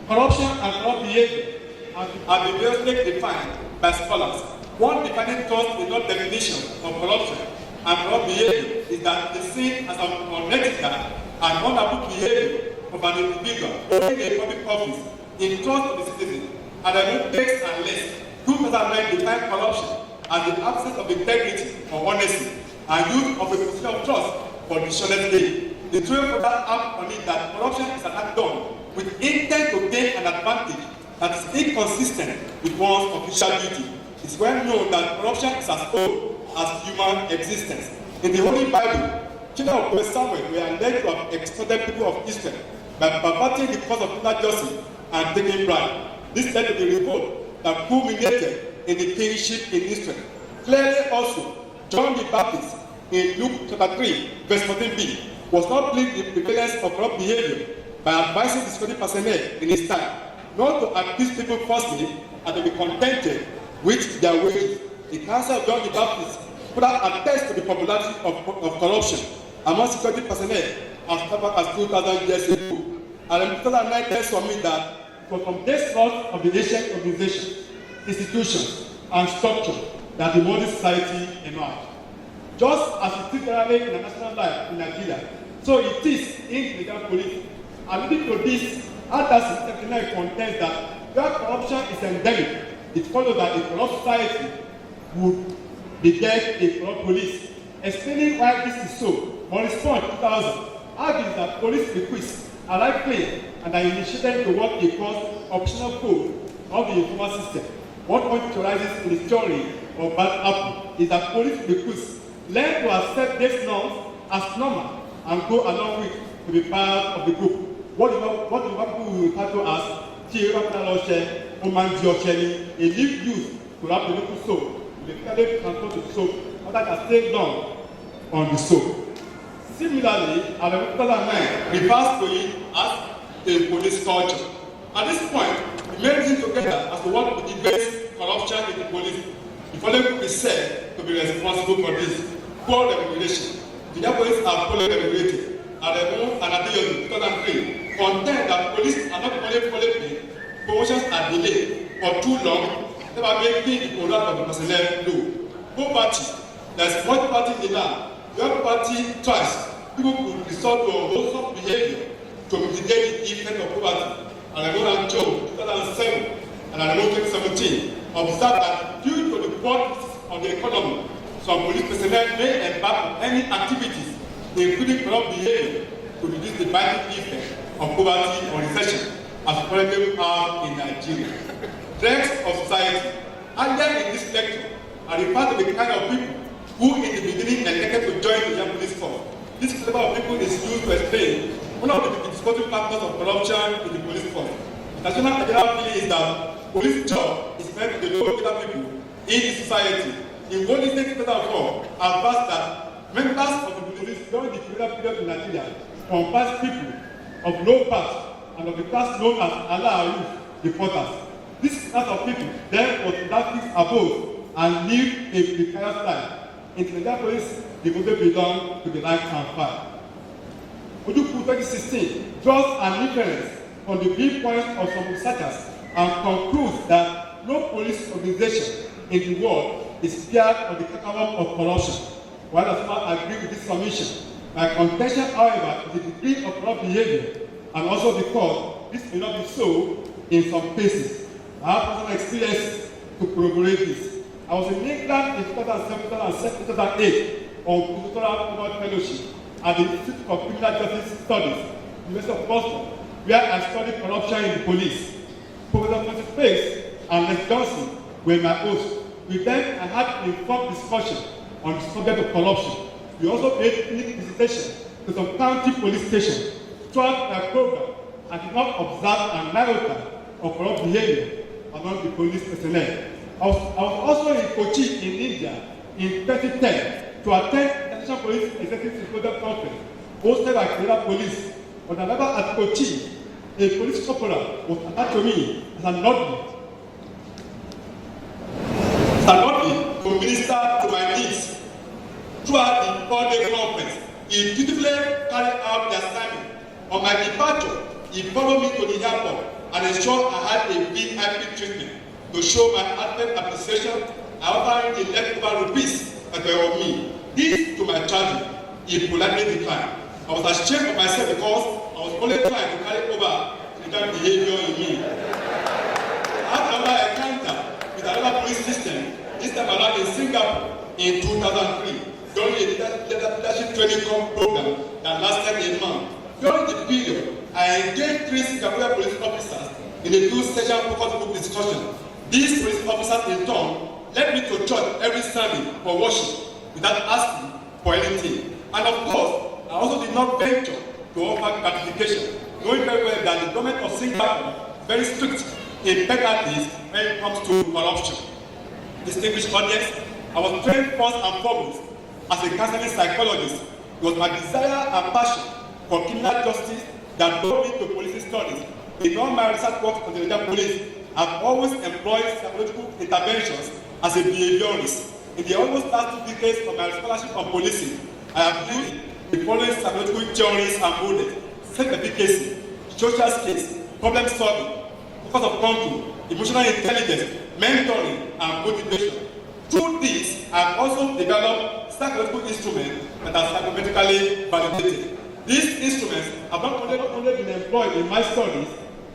Speaker 2: Corruption and corrupt behavior have been variously defined by scholars. One defining thought in that definition of corruption and corrupt behavior is that it is seen as an unethical and unlawful behavior of an individual holding a public office in trust of the citizen. And Aremu Fakes and Less 2009 defined corruption as the absence of integrity or honesty and use of a position of trust for dishonest gain. The truth of that act on it that corruption is an act done with intent to gain an advantage that is inconsistent with one's official duty. It's well known that corruption is as old as human existence. In the Holy Bible, children of Prophet Samuel were alleged to have extorted people of Israel by perverting the cause of human justice and taking bribe. This led to the revolt that culminated in the kingship in Israel. Clearly also, John the Baptist in Luke chapter 3, verse 14b, was not pleased with the prevalence of corrupt behavior by advising the security personnel in his time not to accuse people falsely and to be contented with their wages. The Council of John the Baptist could attest to the popularity of corruption among security personnel as far as 2,000 years ago. And in 2009, tells me that from this source of the ancient organizations, institutions, and structure that the modern society emerged. Just as it is generally in the national life in Nigeria, so it is in the Nigerian police. Alluding to this, others in contends that where corruption is endemic, it follows that a corrupt society would beget a corrupt police. Explaining why this is so, Maurice Point 2000 argues that police bequests are likely and are initiated to what he calls optional code of the informal system. What point arises in the story of Bad Apple is that police bequests learn to accept these norms as normal and go along with to be part of the group. What do people will refer to as a leaf used to wrap the local soap, the carry transport the soap, or that can stay long on the soap. Similarly, Aremu 2009 refers to it as a police culture. At this point, we may reason together as to what motivates corruption in the police. The following is said to be responsible for this. poor remuneration. The police are poorly remunerated. Aremu and Adeyomi 2003 contend that police are not only poorly paid, promotions are delayed for too long, thereby making the product of the personnel low. Poverty, there is much poverty in the land. Where poverty twice, people could resort to unwholesome behavior to mitigate the effect of poverty. Aremu and Joe 2007 and Aremu 2017 observed that due to the poor of the economy, some police personnel may embark on any activities, including corrupt behavior, to reduce the binding effect of poverty or recession, as currently we have in Nigeria. Threats of society. Earlier in this lecture, I refer to the kind of people who in the beginning elected to join the young police force. This number of people is used to explain one of the disputing factors of corruption in the police force. The national general feeling is that police job is meant to lower people in the society. In Golden State 2004, advised that members of the police during the period in Nigeria comprise people of low caste and of the class known as Allah deporters. This class of people then was that fixed above and live a precarious life. In the Nigerian police, the vote belong to the rank and file. Ojukwu 2016 draws an inference on the viewpoint of some researchers and concludes that no police organization in the world is spared of the catalog of corruption. While I do agree with this submission, my contention, however, is the degree of corrupt behavior, and also because this may not be so in some cases. I have personal experience to corroborate this. I was in England in 2007, 2008 on postdoctoral fellowship at the Institute for Criminal Justice Studies, University of Boston, where I studied corruption in the police. Professor Francis Pace and Les Johnson were my hosts. With them, I had an informed discussion on the subject of corruption. We also made clinic visitation to some county police stations. Throughout my program, I did not observe an iota of corrupt behavior among the police personnel. I was also in Kochi in India in 2010 to attend the National Police Executive Symposium Conference hosted by Kerala Police. When I arrived at Kochi, a police corporal was attached to me as an orderly to minister to my needs. Throughout the 4-day conference, he dutifully carried out the assignment. On my departure, he followed me to the airport and ensured I had a VIP treatment. To show my heartfelt appreciation, I offered him the leftover rupees that were on me. This, to my tragedy, he politely declined. I was ashamed of myself because I was only trying to carry over the kind behavior in me. I had another encounter with another police system, this time around in Singapore in 2003, during a leadership training program that lasted a month. During the period, I engaged 3 Singaporean police officers in a 2-session focus group discussion. These police officers in turn led me to church every Sunday for worship without asking for anything. And of course, I also did not venture to offer gratification, knowing very well that the government of Singapore is very strict in penalties when it comes to corruption. Distinguished audience, I was trained first and foremost as a counseling psychologist. It was my desire and passion for criminal justice that brought me to police studies. In all my research work on the Nigerian police, I've always employed psychological interventions as a behaviorist. In the almost last 2 decades of my scholarship on policing, I have used the following psychological theories and models: self-efficacy, social skills, problem solving, focus of control, emotional intelligence, mentoring, and motivation. Through this, I have also developed psychological instruments that are psychometrically validated. These instruments have not only been employed in my studies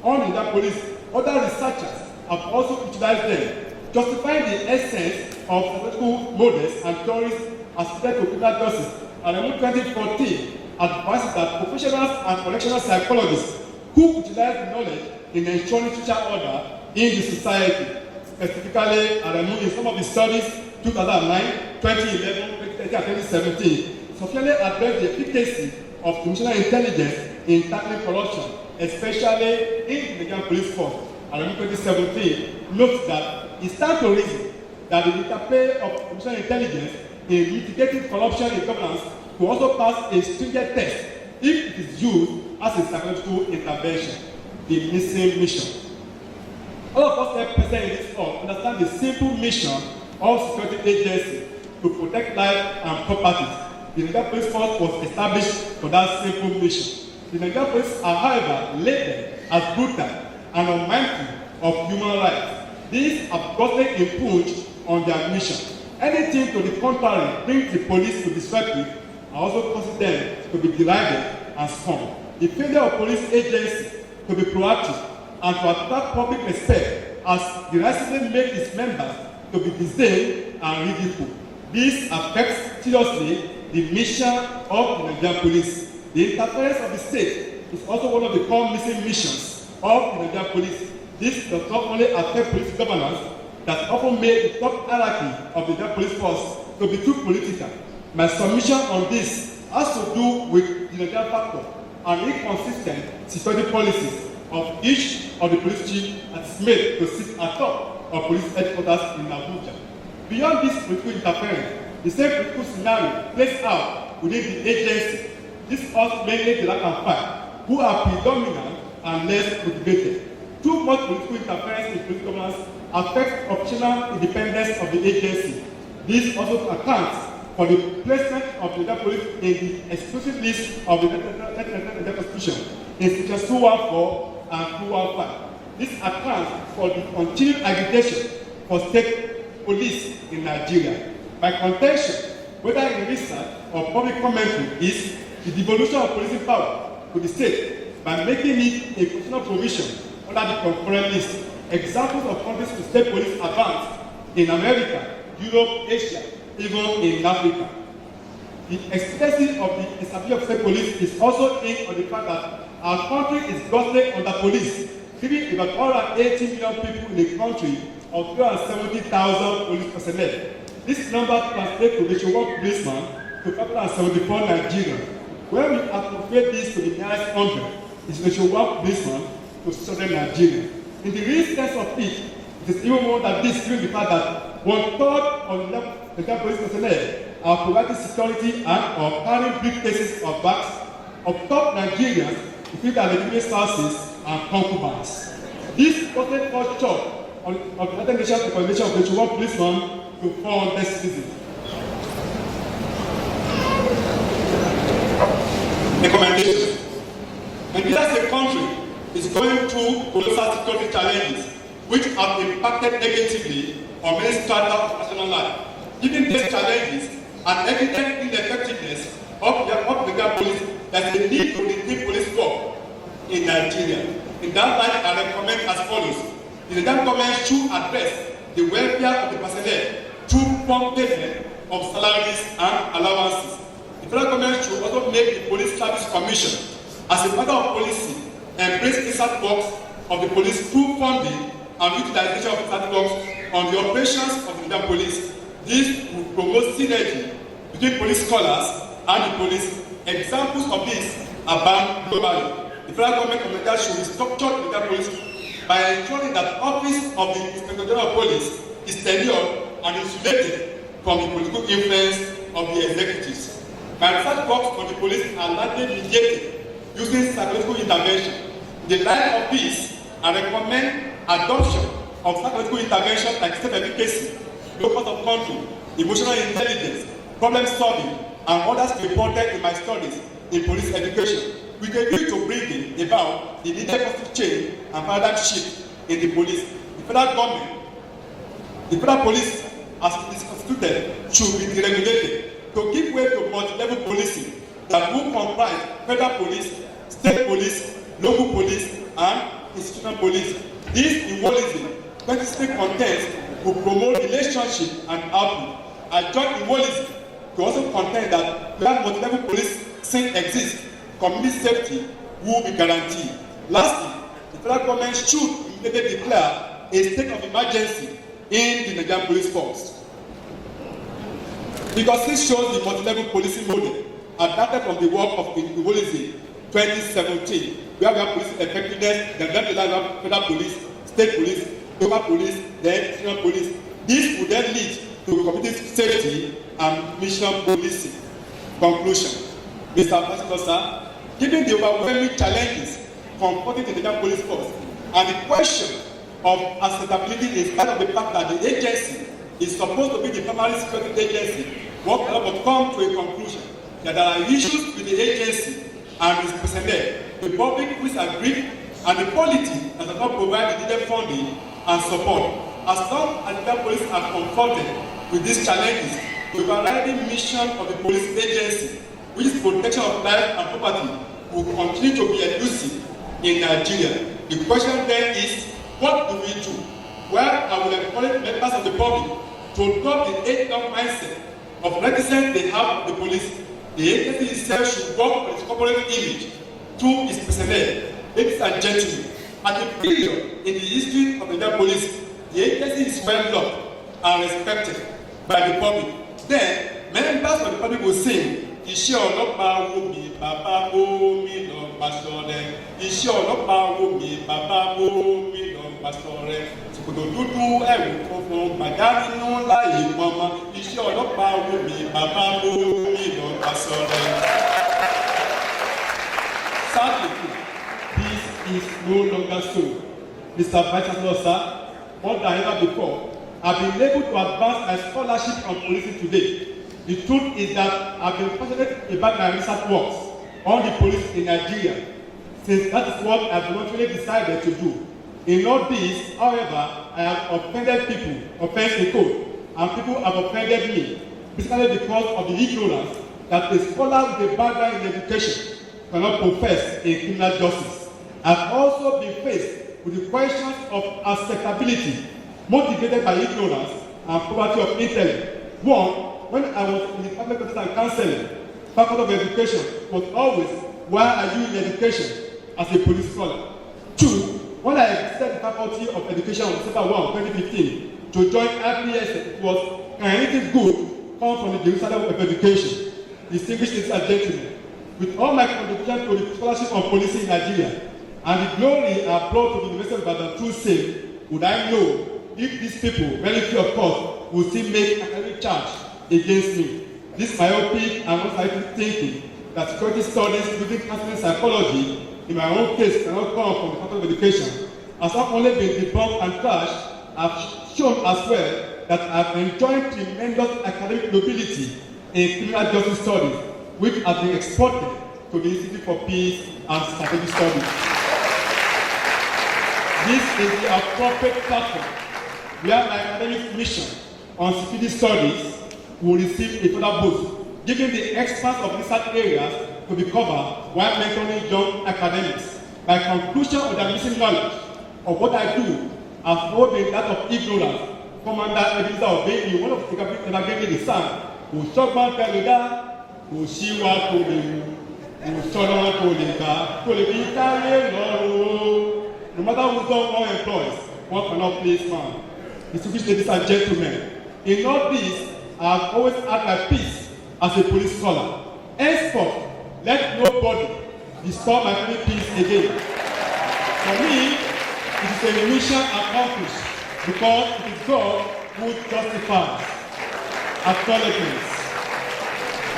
Speaker 2: on the police, other researchers have also utilized them, justifying the essence of psychological models and theories as related to criminal justice. And in 2014 advises that professionals and correctional psychologists who utilize the knowledge in ensuring social order in the society, specifically Aremu in some of his studies 2009, 2011, 2013, and 2017, sufficiently address the efficacy of emotional intelligence in tackling corruption, especially in the Nigerian police force. Aremu 2017 notes that it stands to reason that the interplay of emotional intelligence in mitigating corruption in governance will also pass a stringent test if it is used as a psychological intervention. The missing mission. All of us here present in this hall understand the simple mission of security agency to to protect life and property. The Nigerian Police Force was established for that simple mission. The Nigerian Police are, however, labeled as brutal and unmindful of human rights. These have grossly impinged on their mission. Anything to the contrary brings the police to disrepute and also causes them to be derided and scorned. The failure of police agencies to be proactive and to attract public respect has derisively made its members to be disdained and ridiculed. This affects seriously the mission of the Nigerian police. The interference of the state is also one of the core missing missions of the Nigerian police. This does not only affect police governance, that often made the top hierarchy of the Nigerian police force to be too political. My submission on this has to do with the Nigerian factor and inconsistent security policies of each of the police chiefs that is made to sit atop of police headquarters in Abuja. Beyond this political interference, the same political scenario plays out within the agency. This also mainly the rank and file, who are predominant and less motivated. Too much political interference in police governance affects optional independence of the agency. This also accounts for the placement of the police in the exclusive list of the Constitution in sections 214 and 215. This accounts for the continued agitation for state police in Nigeria. My contention, whether in research or public commentary, is the devolution of policing power to the state by making it a constitutional provision under the concurrent list. Examples of countries with state police advanced in America, Europe, Asia, even in Africa. The expectancy of the establishment of state police is also aimed on the fact that our country is grossly under police, giving about 180 million people in a country of 370,000 police personnel. This number translates to ratio 1 policeman to 574 Nigerians. When we appropriate this to the nearest 100, it's ratio 1 policeman to 600 Nigerians. In the real sense of it, it is even more than this, given the fact that 1/3 of the Nigerian police personnel are providing security and or carrying briefcases of bags of top Nigerians between their legitimate spouses and concubines. This wasn't first short of the United Nations recommendation of ratio 1 policeman to 400 citizens. Recommendation. Nigeria as a country is going through colossal security challenges which have impacted negatively on many strata of national life. Given these challenges and evident ineffectiveness of the police, there is a need to redeem police work in Nigeria. In that light, I recommend as follows. The Nigerian government should address the welfare of the personnel through prompt payment of salaries and allowances. The federal government should also make the Police Service Commission, as a matter of policy, embrace inside works of the police through funding and utilization of inside works on the operations of the Nigerian police. This will promote synergy between police scholars and the police. Examples of this are banned globally. The federal government of Nigeria should restructure the Nigerian police by ensuring that office of the Inspector General of Police is tenured and insulated from the political influence of the executives. My research works on the police are largely mediated using psychological intervention. In the light of this, I recommend adoption of psychological intervention like state efficacy, locus of control, emotional intelligence, problem solving, and others reported in my studies in police education, with a view to bringing about the needed positive change and paradigm shift in the police. The federal government, the federal police, as it is constituted, should be deregulated to give way to multi-level policing that will comprise federal police, state police, local police, and institutional police. This dualism, 26 contents, will promote relationship and output. I join dualism to also contend that where multi-level policing exists, community safety will be guaranteed. Lastly, the federal government should immediately declare a state of emergency in the Nigerian police force. Because this shows the multi-level policing model adapted from the work of Inaugural 2017, where we have police effectiveness, then we have federal police, state police, local police, then national police. This would then lead to community safety and mission policing. Conclusion. Mr. President, sir, given the overwhelming challenges confronting the Nigerian police force and the question of acceptability in spite of the fact that the agency is supposed to be the primary security agency, work but come to a conclusion that there are issues with the agency and its personnel, the public who is aggrieved, and the polity that does not provide the needed funding and support. As long as the police are confronted with these challenges, the overriding mission of the police agency, which is protection of life and property, will continue to be elusive in Nigeria. The question then is, what do we do? Well, I will encourage members of the public to adopt the age-long mindset of reticence they have of the police. The agency itself should work on its corporate image through its personnel. Ladies and gentlemen, at a period in the history of the police, the agency is well loved and respected by the public. Then, members of the public will sing, Iṣẹ́ ọlọ́pàá wo mi, bàbá wo mi lọ pàṣọ rẹ̀. Iṣẹ́ ọlọ́pàá wo mi, bàbá wo mi lọ pàṣọ rẹ̀. Ṣòkòtò dúdú ẹ̀wù funfun gbàgá nínú láyé pọnmọ. Iṣẹ́ ọlọ́pàá wo mi, bàbá wo mi lọ pàṣọ rẹ̀. Sadly, this is no longer so. Mr. Vice Chancellor, sir, more than ever before, I've been able to advance my scholarship on policing today. The truth is that I've been passionate about my research works on the police in Nigeria, since that is what I've voluntarily decided to do. In all this, however, I have offended people, offended the code, and people have offended me, basically because of the ignorance that a scholar with a background in education cannot profess in criminal justice. I've also been faced with the questions of acceptability motivated by ignorance and poverty of intellect. One, when I was in the public service and counseling, faculty of education was always, why are you in education as a police scholar? Two, when I exited the faculty of education on December 1, 2015 to join IPS, it was, can anything good come from the Jerusalem of education? Distinguished ladies and gentlemen, with all my contribution to the scholarship on policing in Nigeria and the glory I brought to the University of Ibadan through same, would I know if these people, very few of course, would still make academic charge against me? This myopic and one-sided thinking that security studies including counseling psychology in my own case cannot come from the Faculty of Education has not only been debunked and trashed, I've shown as well that I've enjoyed tremendous academic nobility in criminal justice studies, which has been exported to the Institute for Peace and Strategic Studies. This is the appropriate platform where my academic mission on security studies will receive a further boost, given the expanse of research areas to be covered while mentoring young academics. My conclusion of their missing knowledge of what I do has always been that of ignorance. Commander Ebenezer Obey, one of the ever gave me the sound, who shotgun Peluda, who she was to the who shot to the carry no matter who done one employees, one cannot please man. Distinguished ladies and gentlemen, in all this, I have always had my peace as a police scholar. Henceforth, let nobody disturb my family peace again. For me, it is a mission accomplished because it is God who justifies. Acknowledgements.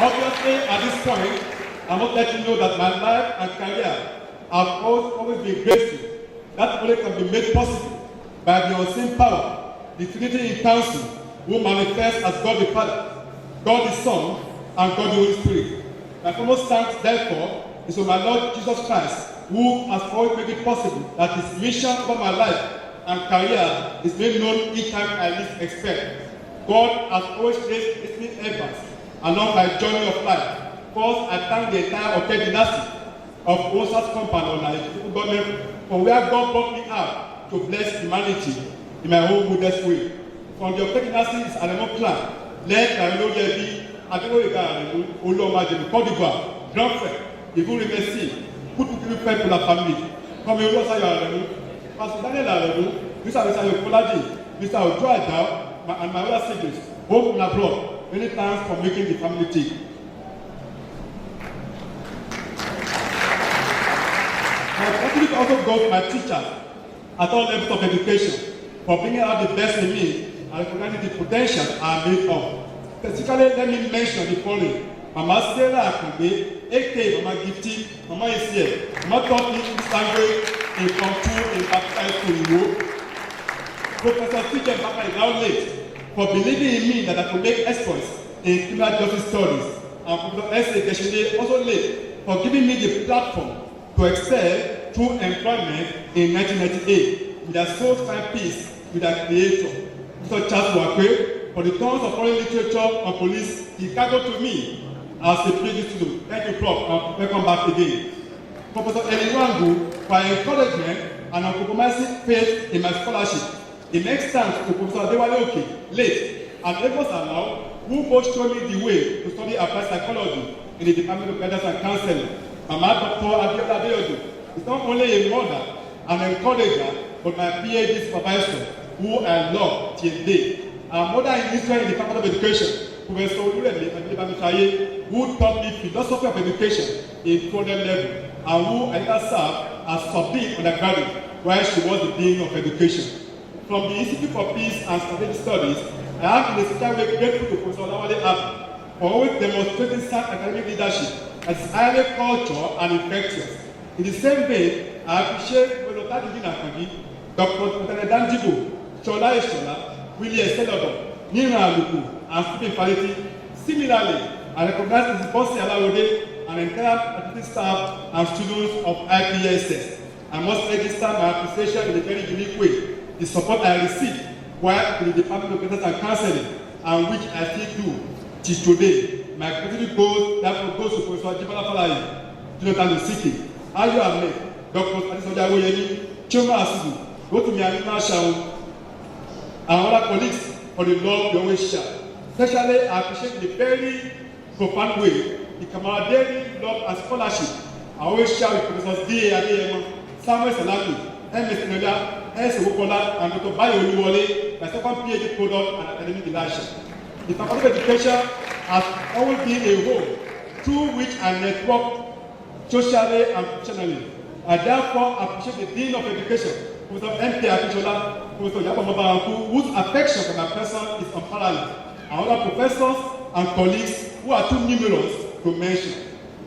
Speaker 2: Obviously, at this point, I must let you know that my life and career have always been graceful. That only can be made possible by the unseen power, the Trinity in council, who manifests as God the Father, God the Son, and God the Holy Spirit. My foremost thanks, therefore, is to my Lord Jesus Christ, who has always made it possible that his mission over my life and career is made known each time I least expect. God has always raised listening efforts along my journey of life. First, I thank the entire Oke dynasty of Osas Company on Nigerian government from where God brought me out to bless humanity in my own modest way. From the Oke dynasty's Aremu clan, led by Oyesoji Aremu, Olomaje, Côte d'Ivoire, grand frère, et vous remercie pour tout ce que vous faites pour la famille. Comme Oyesoji Aremu, Pastor Daniel Aremu, Mr. Kolaji, Mr. Ojo Adao, and my other siblings, home and abroad, many thanks for making the family tick. My gratitude also goes to my teachers at all levels of education for bringing out the best in me and recognizing the potential I am made of. Specifically, let me mention the following. Mama Sarah Akunde, aka Mama Gifty, Mama Isie, Mama taught me English language in Form 2 in Baptist School. Professor T.J. Papa is now late, for believing in me that I could make exploits in criminal justice studies, and Professor S.A. Deshide also late for giving me the platform to excel through employment in 1998 with their sole time piece with their creator, Mr. Charles Wakwe, for the tons of foreign literature on police he carried to me as a PhD student. Thank you, Prof, and welcome back again. Professor Eliwangu for encouragement and uncompromising faith in my scholarship. The next time to Professor Adewale Oke, late, and Evans Alao, who both showed me the way to study applied psychology in the Department of Guidance and Counseling. Mama Dr. Abiola Adeodu is not only a mother and encourager, but my PhD supervisor, who I love till date. Our mother in Israel in the Department of Education, Professor Oluremi Adebamisaye, who taught me philosophy of education in 200 level, and who I later served as sub-dean undergraduate while she was the dean of education. From the Institute for Peace and Strategic Studies, I am in a special way grateful to Professor Olawale Abu for always demonstrating sound academic leadership that is highly cultural and infectious. In the same vein, I appreciate Professor Tadiji Nakangi, Dr. Danjibo, Shola Eshola, Willie Eselodo, Nina Aluku, and Stephen Faleti. Similarly, I recognize the Bossy Alawode and entire faculty staff and students of IPSS. I must register my appreciation in a very unique way. The support I received while in the Department of Guidance and Counseling, and which I still do till today. My gratitude goes to Professor Jibola Falaye, Jonathan Osiki, Ayo Ahmed, Dr. Adesoja Awoyemi, Choma Asubu, Rotimi Anima Shaun, and other colleagues for the love they always share. Especially, I appreciate the very profound way the camaraderie, love, and scholarship I always share with Professors D.A. Adeyemo, Samuel Salami, M.S. Nola, S. Owokola, and Dr. Bayo Oluwole, my second PhD product and academic leadership. The Faculty of Education has always been a home through which I network socially and professionally. I therefore appreciate the Dean of Education, Professor M.K. Akintola, Professor Yapo Mobaranku, whose affection for my person is unparalleled, and other professors and colleagues who are too numerous to mention.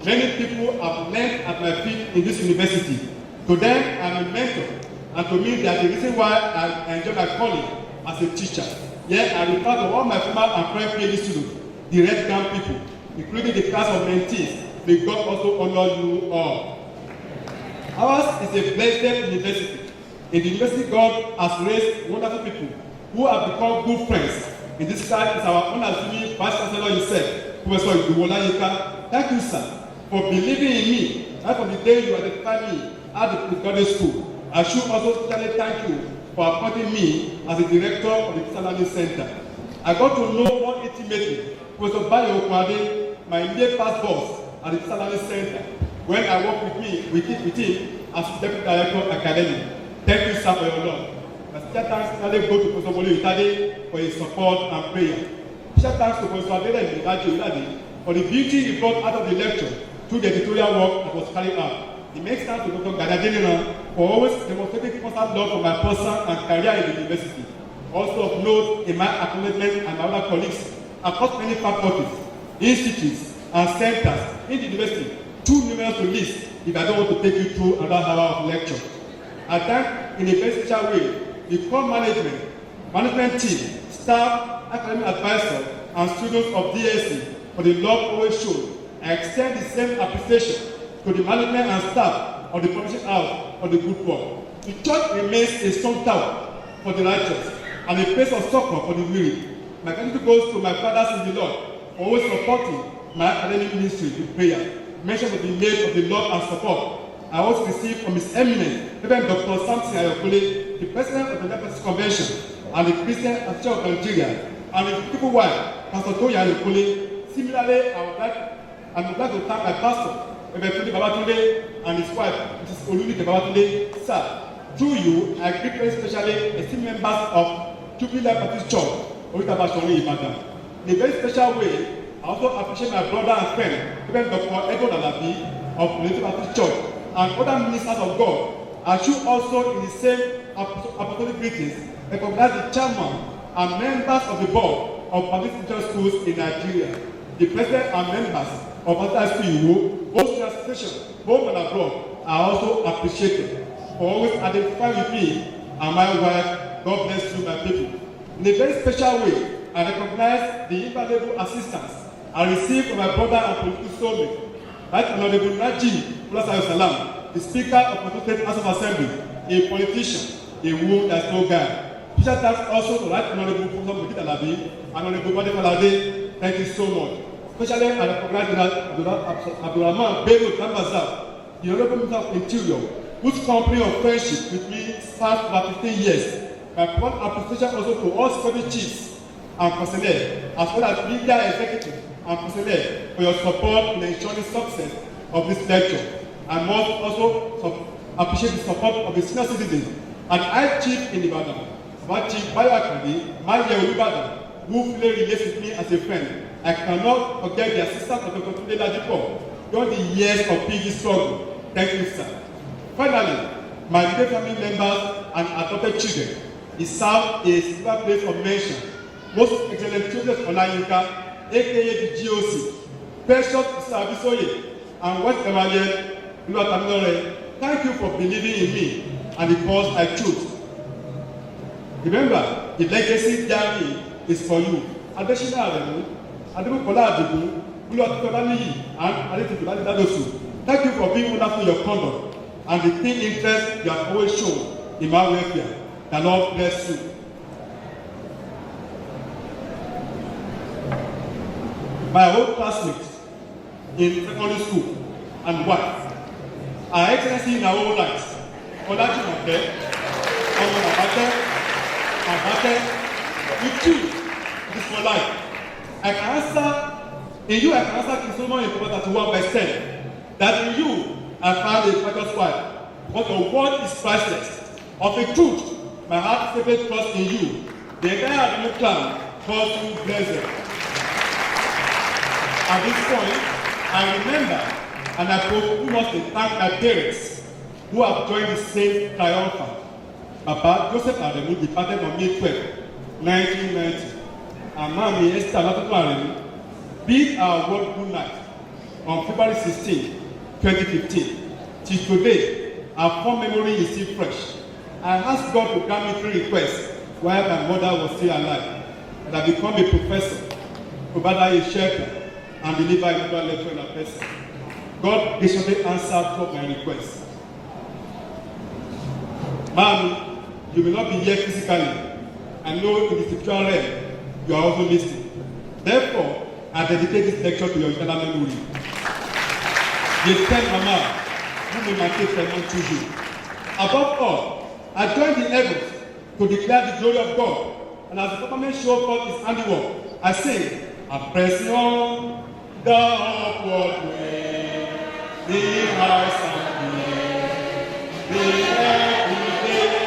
Speaker 2: Many people have learned at my feet in this university. To them, I am a mentor, and to me, they are the reason why I enjoy my calling as a teacher. Yet, I refer to all my former and current PhD students, the Red Gown people, including the class of mentees. May God also honor you all. Ours is a blessed university. In the university, God has raised wonderful people who have become good friends. In this case, is our unassuming Vice Chancellor himself, Professor Iduwola Yinka. Thank you, sir, for believing in me. Right from the day you identified me at the postgraduate school. I should also specially thank you for appointing me as the director of the Teacher Learning Center. I got to know more intimately Professor Bayo Okwade, my immediate past boss at the Teacher Learning Center, when I worked with him as Deputy Director of Academy. Thank you, sir, for your love. My special thanks finally go to Professor Bolu Itade for his support and prayer. Special thanks to Professor Adele Ilade for the beauty he brought out of the lecture through the editorial work that was carried out. It makes thanks to Dr. Gadadinina for always demonstrating constant love for my person and career in the university. Also of note in my acknowledgement and my other colleagues across many faculties, institutes, and centers in the university, too numerous to list if I don't want to take you through another hour of lecture. I thank in a very special way the core management team, staff, academic advisors, and students of DSC for the love always shown. I extend the same appreciation to the management and staff of the publishing house for the good work. The church remains a strong tower for the righteous and a place of succor for the weary. My gratitude goes to my fathers in the Lord for always supporting my academic ministry with prayer. Mention will be made of the love and support I also received from His Eminence, Reverend Dr. Samson Ayokole, the President of the Leprosy Convention and the Christian Association of Nigeria, and his beautiful wife, Pastor Toya Ayokole. Similarly, I would like to thank my pastor, Reverend Tunde Babatunde, and his wife, Mrs. Olunike Babatunde. Sir, through you, I greet very especially esteemed members of Jubilee Baptist Church, Oyesoji Ibadan. In a very special way, I also appreciate my brother and friend, Reverend Dr. Edward Alabi of Trinity Baptist Church, and other ministers of God. I should also, in the same apostolic greetings, recognize the chairman and members of the board of public teacher schools in Nigeria, the president and members of Baptist School Iwo, both associations, home and abroad, are also appreciated for always identifying with me and my wife. God bless you, my people. In a very special way, I recognize the invaluable assistance I received from my brother and political soulmate, Right Honorable Najim Ulasayo Salam, the Speaker of the State House of Assembly, a politician, a woman that is no guy. Special thanks also to Right Honorable Professor Mokit Alabi and Honorable Bade Falade. Thank you so much. Especially I recognize Abdulrahman Bello Tambazab, the Honorable Minister of Interior, whose company of friendship with me spans over 15 years. My profound appreciation also to all security chiefs and personnel, as well as media executives and personnel for your support in ensuring success of this lecture. I must also appreciate the support of the senior citizens and I Chief in Ibadan, Chief Bayakadi, Maye Ibadan, who fully relates with me as a friend. I cannot forget the assistance of Dr. Tunde Ladipo during the years of PG struggle. Thank you, sir. Finally, my dear family members and adopted children, it served a silver place of mention. Most excellent children Olayinka, aka the GOC, Precious Isabisoye, and West Cavalier, thank you for believing in me and the cause I choose. Remember, the legacy journey is for you. Adesina Aremu, Adebukola Adigun, Uluwatitolaniyi, and Adetukolade Dadosu. Thank you for being wonderful in your conduct and the keen interest you have always shown in my welfare. The Lord bless you. My old classmates in secondary school and wife, Our Excellency in our own lives, Olajumoke, with you, it is for life. I can answer King Solomon in Proverbs 31 verse 10, that in you I found a precious wife, but your word is priceless. Of a truth, my heart favorite trust in you. The entire Aremu clan calls you blessed. At this point, I remember and I must thank my parents who have joined the same triumphant. Papa Joseph Aremu departed on May 12, 1990, and Mami Esther Latoto Aremu bid our world good night on February 16, 2015. Till today, our fond memory is still fresh. I asked God to grant me 3 requests while my mother was still alive, and I become a professor, provide a shelter, and deliver another lecture in a person. God graciously answered 2 of my requests. Mommy, you may not be here physically. I know in the spiritual realm you are also listening. Therefore, I dedicate this lecture to your eternal memory. The 10 Mama, who may maintain Fremont to you. Above all, I join the heavens to declare the glory of God. And as the government show forth his handiwork, I sing, I'm pressing on the upward way, the heights and the every day.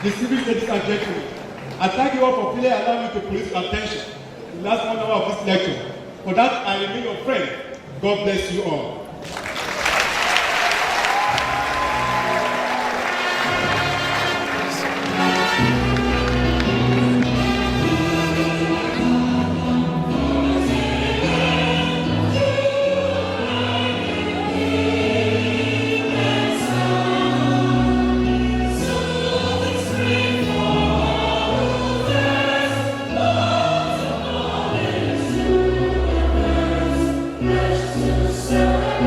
Speaker 2: Distinguished ladies and gentlemen, I thank you all for please allowing me to police your attention in the last 1 hour of this lecture. For that, I remain your friend. God bless you all.
Speaker 4: Bless you, sir.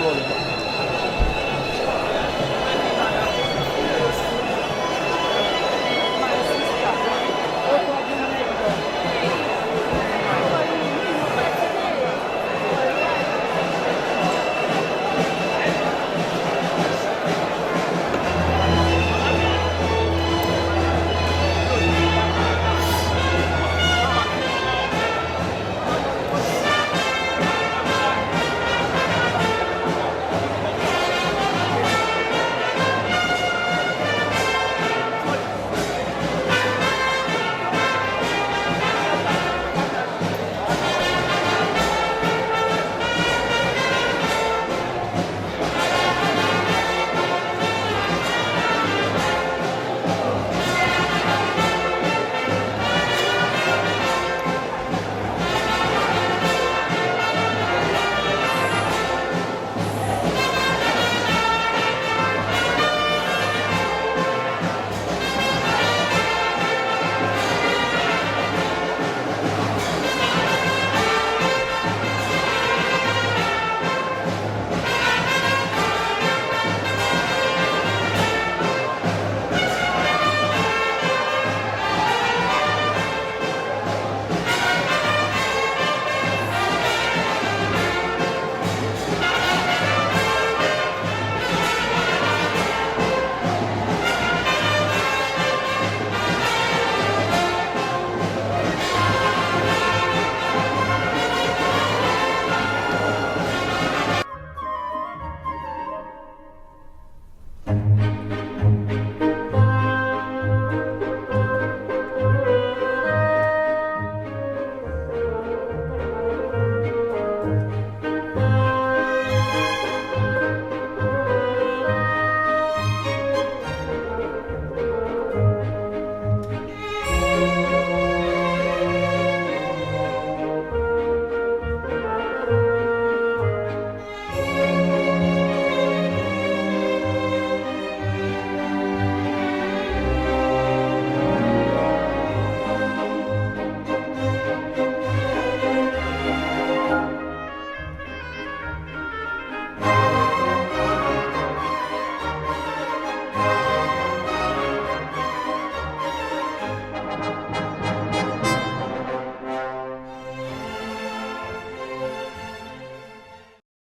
Speaker 4: bọ́ọ̀lù.